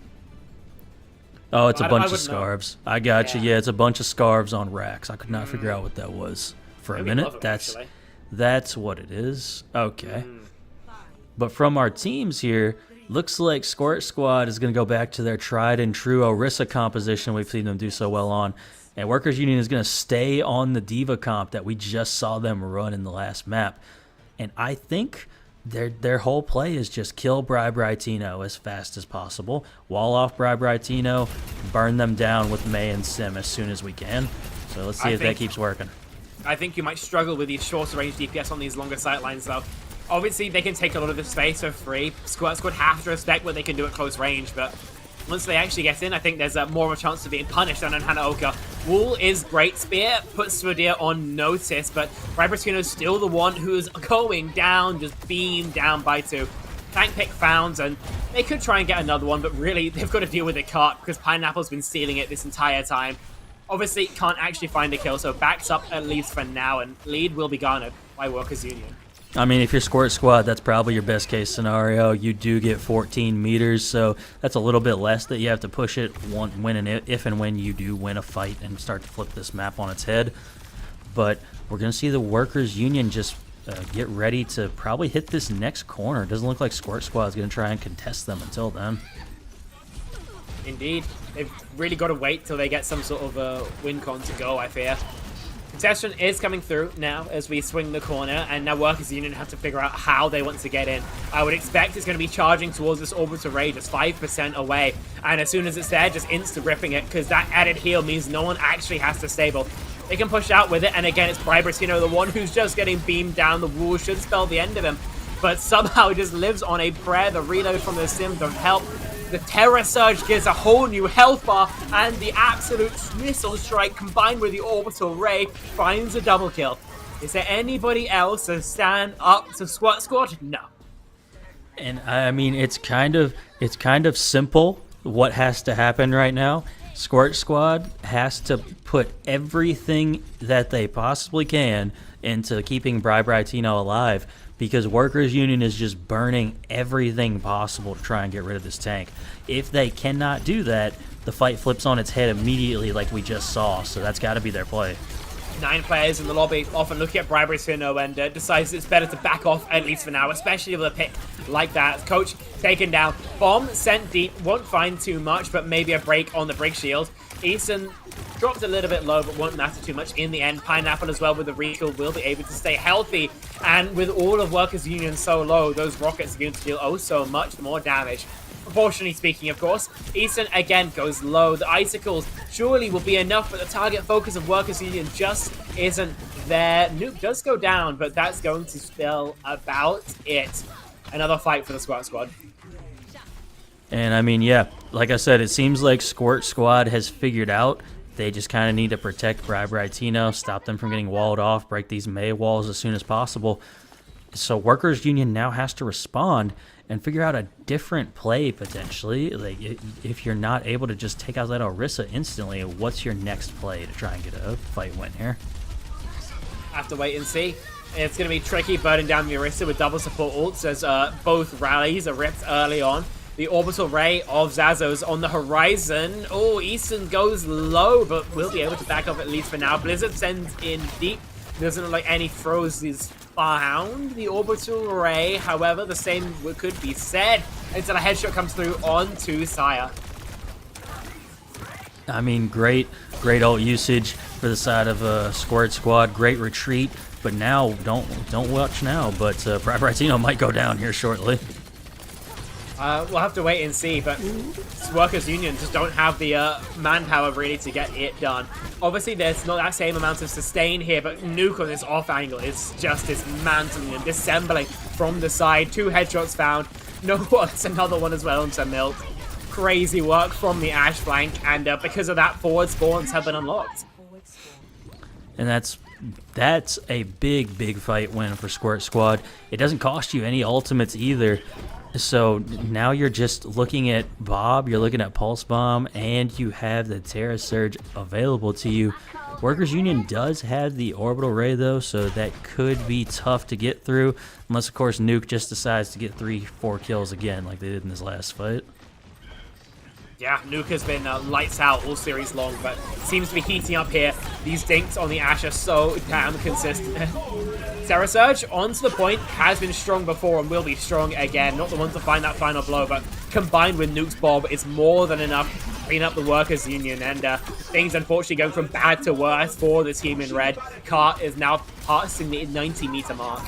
Oh, it's a bunch of
wouldn't know.
scarves. I got you.
Yeah.
Yeah, it's a bunch of scarves on racks. I could not figure out what that was for a
Maybe
minute.
love 'em, actually.
That's what it is. Okay. But from our teams here, looks like Squirt Squad is going to go back to their tried and true Orisa composition we've seen them do so well on. And Workers Union is going to stay on the Diva comp that we just saw them run in the last map. And I think their whole play is just kill Bribritino as fast as possible, wall off Bribritino, burn them down with May and Sim as soon as we can. So let's see if that keeps working.
I think you might struggle with these shorter range DPS on these longer sightlines, though. Obviously, they can take a lot of the space for free. Squirt Squad have to respect what they can do at close range, but once they actually get in, I think there's more of a chance of being punished than on Hanaoka. Wool is great. Spear puts Swadir on notice, but Bribritino's still the one who's going down, just beamed down by 2. Tank pick found, and they could try and get another one, but really, they've got to deal with the cart because Pineapple's been stealing it this entire time. Obviously, can't actually find a kill, so backs up at least for now, and lead will be garnered by Workers Union.
I mean, if you're Squirt Squad, that's probably your best case scenario. You do get 14 meters, so that's a little bit less that you have to push it if and when you do win a fight and start to flip this map on its head. But we're going to see the Workers Union just get ready to probably hit this next corner. It doesn't look like Squirt Squad is going to try and contest them until then.
Indeed. They've really got to wait till they get some sort of win con to go, I fear. Contestant is coming through now as we swing the corner, and now Workers Union have to figure out how they want to get in. I would expect it's going to be charging towards this orbital ray just 5% away, and as soon as it's there, just insta-ripping it, because that added heal means no one actually has to stable. They can push out with it, and again, it's Bribritino, the one who's just getting beamed down. The wall should spell the end of him, but somehow just lives on a prayer. The reload from the sim don't help. The Terror Surge gives a whole new health bar, and the absolute missile strike combined with the orbital ray finds a double kill. Is there anybody else to stand up to Squirt Squad? No.
And I mean, it's kind of simple what has to happen right now. Squirt Squad has to put everything that they possibly can into keeping Bribritino alive, because Workers Union is just burning everything possible to try and get rid of this tank. If they cannot do that, the fight flips on its head immediately like we just saw, so that's got to be their play.
9 players in the lobby often looking at Bribritino and decides it's better to back off, at least for now, especially with a pick like that. Coach taken down. Bomb sent deep. Won't find too much, but maybe a break on the break shield. Eason dropped a little bit low, but won't matter too much in the end. Pineapple as well with the recoil will be able to stay healthy. And with all of Workers Union so low, those rockets are going to deal oh so much more damage. Proportionally speaking, of course. Easton again goes low. The icicles surely will be enough, but the target focus of Workers Union just isn't there. Nuke does go down, but that's going to spell about it. Another fight for the Squirt Squad.
And I mean, yeah, like I said, it seems like Squirt Squad has figured out they just kind of need to protect Bribritino, stop them from getting walled off, break these May walls as soon as possible. So Workers Union now has to respond and figure out a different play, potentially. Like, if you're not able to just take out that Orisa instantly, what's your next play to try and get a fight win here?
Have to wait and see. It's going to be tricky burning down the Orisa with double support ults as both rallies are ripped early on. The orbital ray of Zazo's on the horizon. Oh, Easton goes low, but will be able to back up at least for now. Blizzard sends in deep. Doesn't look like any throws is found. The orbital array, however, the same could be said until a headshot comes through onto Sire.
I mean, great ult usage for the side of Squirt Squad. Great retreat, but now don't watch now. But Brightino might go down here shortly.
We'll have to wait and see, but Workers Union just don't have the manpower really to get it done. Obviously, there's not that same amount of sustain here, but Nuke on this off angle is just dismantling and disassembling from the side. 2 headshots found. No, it's another one as well into Milk. Crazy work from the Ash flank, and because of that, forward spawns have been unlocked.
And that's a big fight win for Squirt Squad. It doesn't cost you any ultimates either. So now you're just looking at Bob, you're looking at Pulse Bomb, and you have the Terra Surge available to you. Workers Union does have the Orbital Ray though, so that could be tough to get through, unless of course Nuke just decides to get 3-4 kills again like they did in this last fight.
Yeah, Nuke has been lights out all series long, but seems to be heating up here. These dinks on the Ash are so damn consistent. Terra Surge, onto the point, has been strong before and will be strong again. Not the one to find that final blow, but combined with Nuke's Bob, it's more than enough to clean up the Workers Union. And things, unfortunately, going from bad to worse for the team in red. Cart is now passing the 90-meter mark.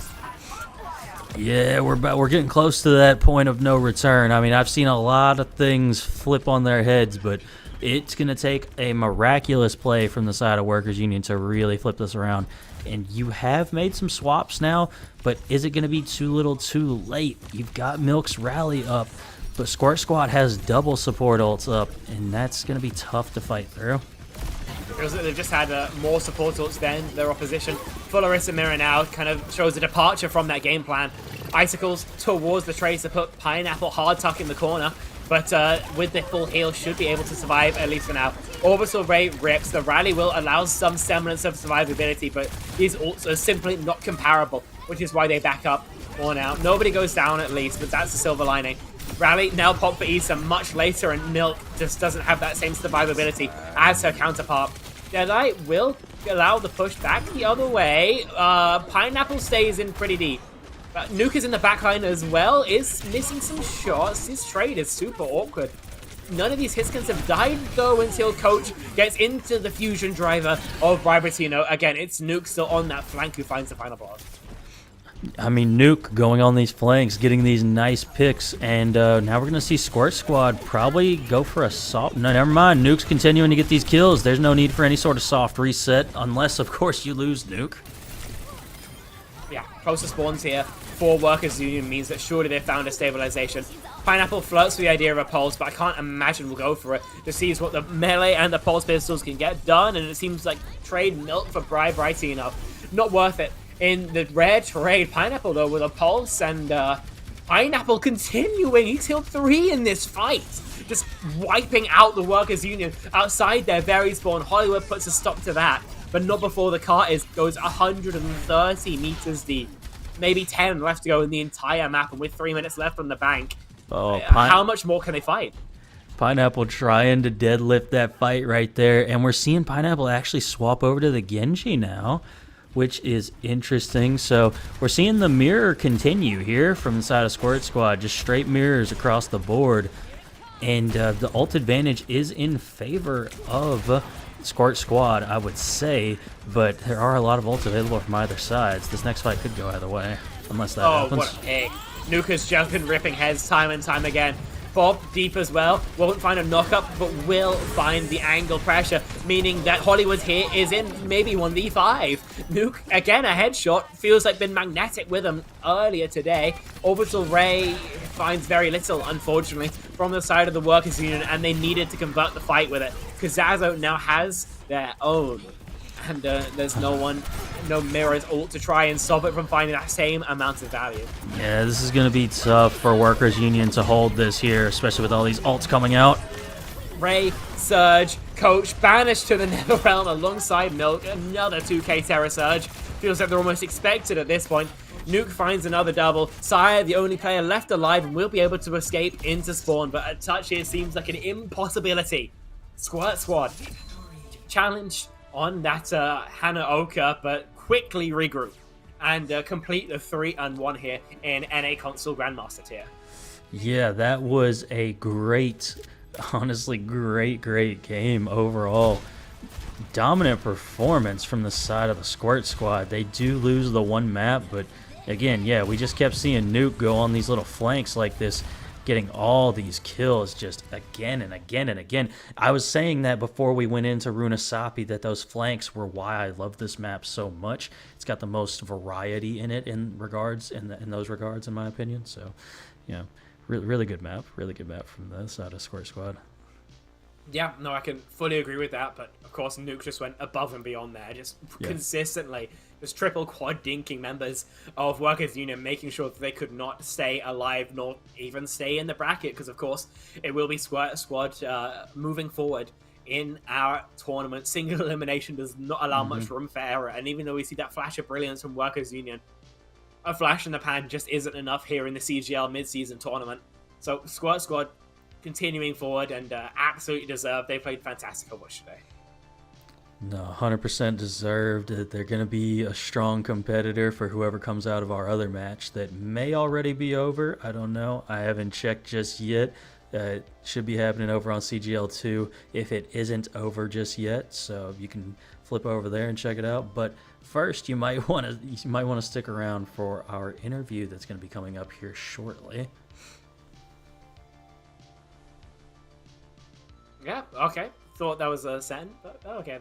Yeah, we're getting close to that point of no return. I mean, I've seen a lot of things flip on their heads, but it's going to take a miraculous play from the side of Workers Union to really flip this around. And you have made some swaps now, but is it going to be too little too late? You've got Milk's rally up, but Squirt Squad has double support ults up, and that's going to be tough to fight through.
They've just had more support ults than their opposition. Fullaris and Mirror now kind of shows a departure from that game plan. Icicles towards the Tracer, put Pineapple hard tuck in the corner, but with the full heal should be able to survive, at least for now. Orbital Ray rips. The rally will allow some semblance of survivability, but these ults are simply not comparable, which is why they back up or now. Nobody goes down at least, but that's the silver lining. Rally now pop for Issa much later, and Milk just doesn't have that same survivability as her counterpart. Deadeye will allow the push back the other way. Pineapple stays in pretty deep. Nuke is in the backline as well, is missing some shots. His trade is super awkward. None of these Hiskins have died though until Coach gets into the fusion driver of Brightino. Again, it's Nuke still on that flank who finds the final block.
I mean, Nuke going on these flanks, getting these nice picks, and now we're going to see Squirt Squad probably go for a soft... No, never mind. Nuke's continuing to get these kills. There's no need for any sort of soft reset, unless, of course, you lose Nuke.
Yeah, closer spawns here for Workers Union means that surely they've found a stabilization. Pineapple flirts with the idea of a pulse, but I can't imagine we'll go for it to see what the melee and the pulse pistols can get done, and it seems like trade Milk for Brightino. Not worth it. In the rare trade, Pineapple, though, with a pulse, and Pineapple continuing. He's killed 3 in this fight. Just wiping out the Workers Union outside their very spawn. Hollywood puts a stop to that, but not before the cart goes 130 meters deep. Maybe 10 left to go in the entire map, and with 3 minutes left on the bank, how much more can they fight?
Pineapple trying to deadlift that fight right there, and we're seeing Pineapple actually swap over to the Genji now, which is interesting. So we're seeing the mirror continue here from the side of Squirt Squad, just straight mirrors across the board, and the ult advantage is in favor of Squirt Squad, I would say, but there are a lot of ults available from either side. So this next fight could go either way, unless that happens.
What a pick. Nuke has just been ripping heads time and time again. Bob deep as well, won't find a knockup, but will find the angle pressure, meaning that Hollywood here is in maybe 1v5. Nuke, again, a headshot, feels like been magnetic with him earlier today. Orbital Ray finds very little, unfortunately, from the side of the Workers Union, and they needed to convert the fight with it, because Zazo now has their own. And there's no Mirror's ult to try and stop it from finding that same amount of value.
Yeah, this is going to be tough for Workers Union to hold this here, especially with all these ults coming out.
Ray, Surge, Coach, banished to the Nether Realm alongside Milk. Another 2k Terra Surge. Feels like they're almost expected at this point. Nuke finds another double. Sire, the only player left alive, and will be able to escape into spawn, but a touch here seems like an impossibility. Squirt Squad challenge on that Hanaoka, but quickly regroup and complete the 3-1 here in NA Console Grandmaster tier.
Yeah, that was a great, honestly, great game overall. Dominant performance from the side of the Squirt squad. They do lose the one map, but again, yeah, we just kept seeing Nuke go on these little flanks like this, getting all these kills just again and again and again. I was saying that before we went into Runasapi, that those flanks were why I love this map so much. It's got the most variety in it in those regards, in my opinion. So, yeah, really good map from the side of Squirt squad.
Yeah, no, I can fully agree with that, but of course Nuke just went above and beyond there, just consistently, just triple quad dinking members of Workers Union, making sure that they could not stay alive, nor even stay in the bracket, because of course it will be Squirt squad moving forward in our tournament. Single elimination does not allow much room for error, and even though we see that flash of brilliance from Workers Union, a flash in the pan just isn't enough here in the CGL mid-season tournament. So Squirt squad continuing forward and absolutely deserved. They played fantastic Overwatch today.
No, 100% deserved. They're going to be a strong competitor for whoever comes out of our other match that may already be over. I don't know. I haven't checked just yet. It should be happening over on CGL 2 if it isn't over just yet. So you can flip over there and check it out. But first, you might want to stick around for our interview that's going to be coming up here shortly.
Yeah, okay. Thought that was a sentence, but okay.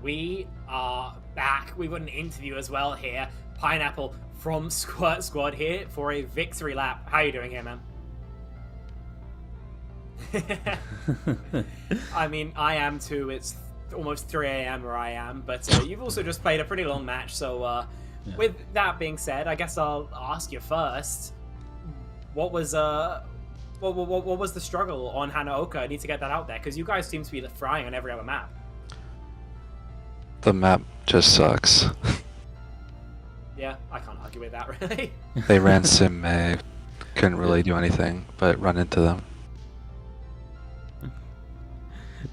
We are back. We've got an interview as well here. Pineapple from Squirt Squad here for a victory lap. How you doing here, man? I mean, I am too. It's almost 3 a.m. where I am, but you've also just played a pretty long match. So, with that being said, I guess I'll ask you first. What was what was the struggle on Hanaoka? I need to get that out there because you guys seem to be frying on every other map.
The map just sucks.
Yeah, I can't argue with that, really.
They ran Sim May, couldn't really do anything but run into them.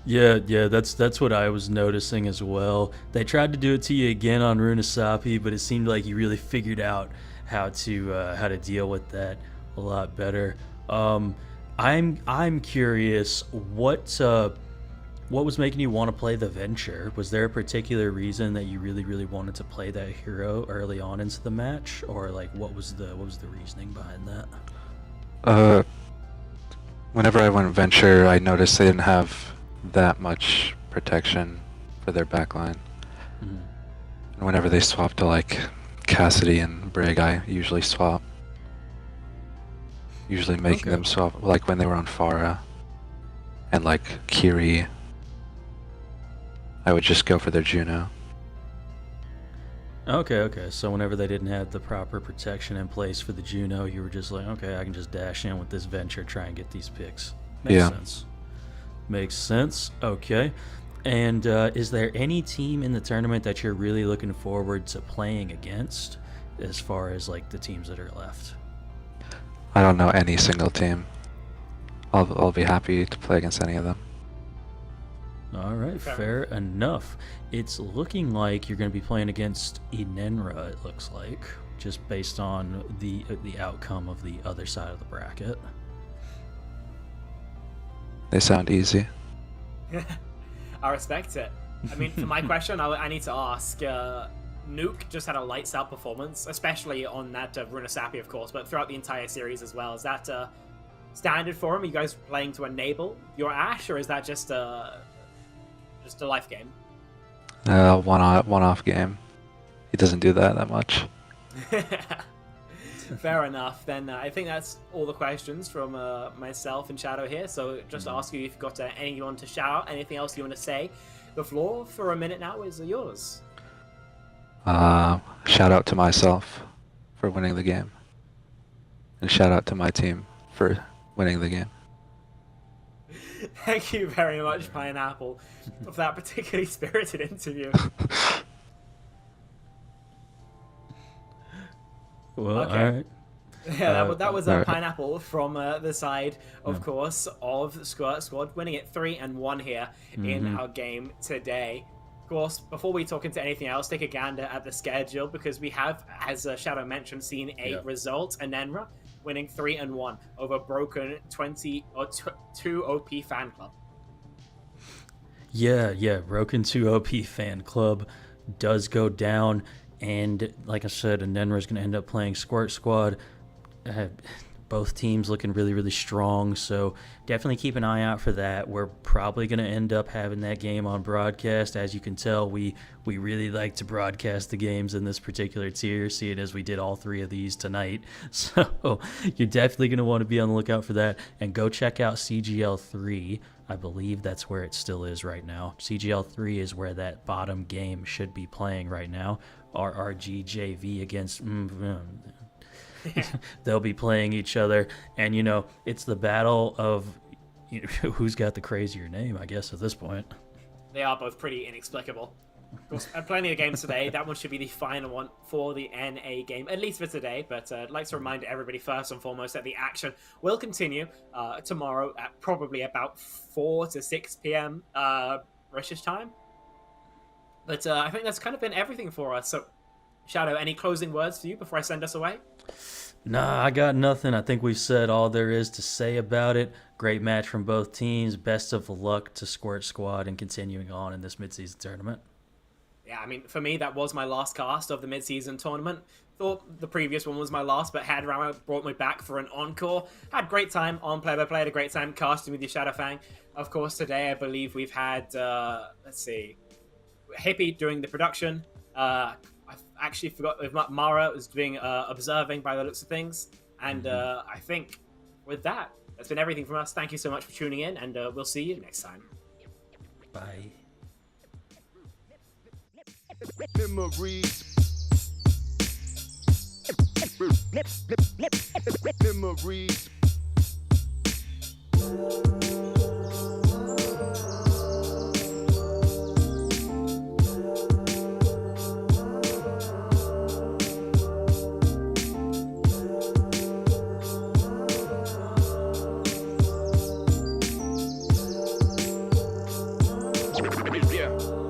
Yeah, that's what I was noticing as well. They tried to do it to you again on Runasapi, but it seemed like you really figured out how to deal with that a lot better. I'm curious, what was making you want to play the Venture? Was there a particular reason that you really wanted to play that hero early on into the match, or like what was the reasoning behind that?
Whenever I went Venture, I noticed they didn't have that much protection for their backline.
Mm-hmm.
And whenever they swap to like Cassidy and Brig, I usually swap. Usually making them swap, like when they were on Pharah and like Kiri, I would just go for their Juno.
Okay. So whenever they didn't have the proper protection in place for the Juno, you were just like, okay, I can just dash in with this Venture, try and get these picks. Makes sense. Makes sense. Okay. And is there any team in the tournament that you're really looking forward to playing against, as far as like the teams that are left?
I don't know any single team. I'll be happy to play against any of them.
All right, fair enough. It's looking like you're going to be playing against Inenra, it looks like, just based on the outcome of the other side of the bracket.
They sound easy.
I respect it. I mean, for my question, I need to ask, Nuke just had a lights out performance, especially on that Runasapi, of course, but throughout the entire series as well. Is that standard for him? Are you guys playing to enable your Ashe, or is that just a life game?
One-off game. He doesn't do that much.
Fair enough. Then I think that's all the questions from myself and Shadow here. So just ask you if you've got anyone to shout out, anything else you want to say. The floor for a minute now is yours.
Shout out to myself for winning the game. And shout out to my team for winning the game.
Thank you very much, Pineapple, for that particularly spirited interview.
Well,
Okay.
all right.
Yeah, that was
Alright.
Pineapple from the side, of course, of Squirt Squad, winning it 3-1 here in our game today. Of course, before we talk into anything else, take a gander at the schedule, because we have, as Shadow mentioned, seen a result, Anenra winning 3-1 over Broken 2 OP Fan Club.
Yeah, Broken 2 OP Fan Club does go down, and like I said, Anenra's going to end up playing Squirt Squad. Both teams looking really strong, so definitely keep an eye out for that. We're probably going to end up having that game on broadcast. As you can tell, we really like to broadcast the games in this particular tier, seeing as we did all three of these tonight. So you're definitely going to want to be on the lookout for that, and go check out CGL 3. I believe that's where it still is right now. CGL 3 is where that bottom game should be playing right now. RRGJV against... They'll be playing each other, and it's the battle of who's got the crazier name, I guess, at this point.
They are both pretty inexplicable. Of course, plenty of games today. That one should be the final one for the NA game, at least for today. But I'd like to remind everybody first and foremost that the action will continue tomorrow at probably about 4 to 6 p.m. British time. But I think that's kind of been everything for us. So, Shadow, any closing words for you before I send us away?
Nah, I got nothing. I think we've said all there is to say about it. Great match from both teams. Best of luck to Squirt Squad and continuing on in this midseason tournament.
Yeah, I mean, for me, that was my last cast of the mid-season tournament. Thought the previous one was my last, but Had Rama brought me back for an encore. Had a great time on play-by-play, had a great time casting with your Shadowfang. Of course, today I believe we've had, let's see, Hippie doing the production. I actually forgot if Mara was doing observing by the looks of things. And I think with that, that's been everything from us. Thank you so much for tuning in, and we'll see you next time.
Bye.
Memories. Memories. Yeah.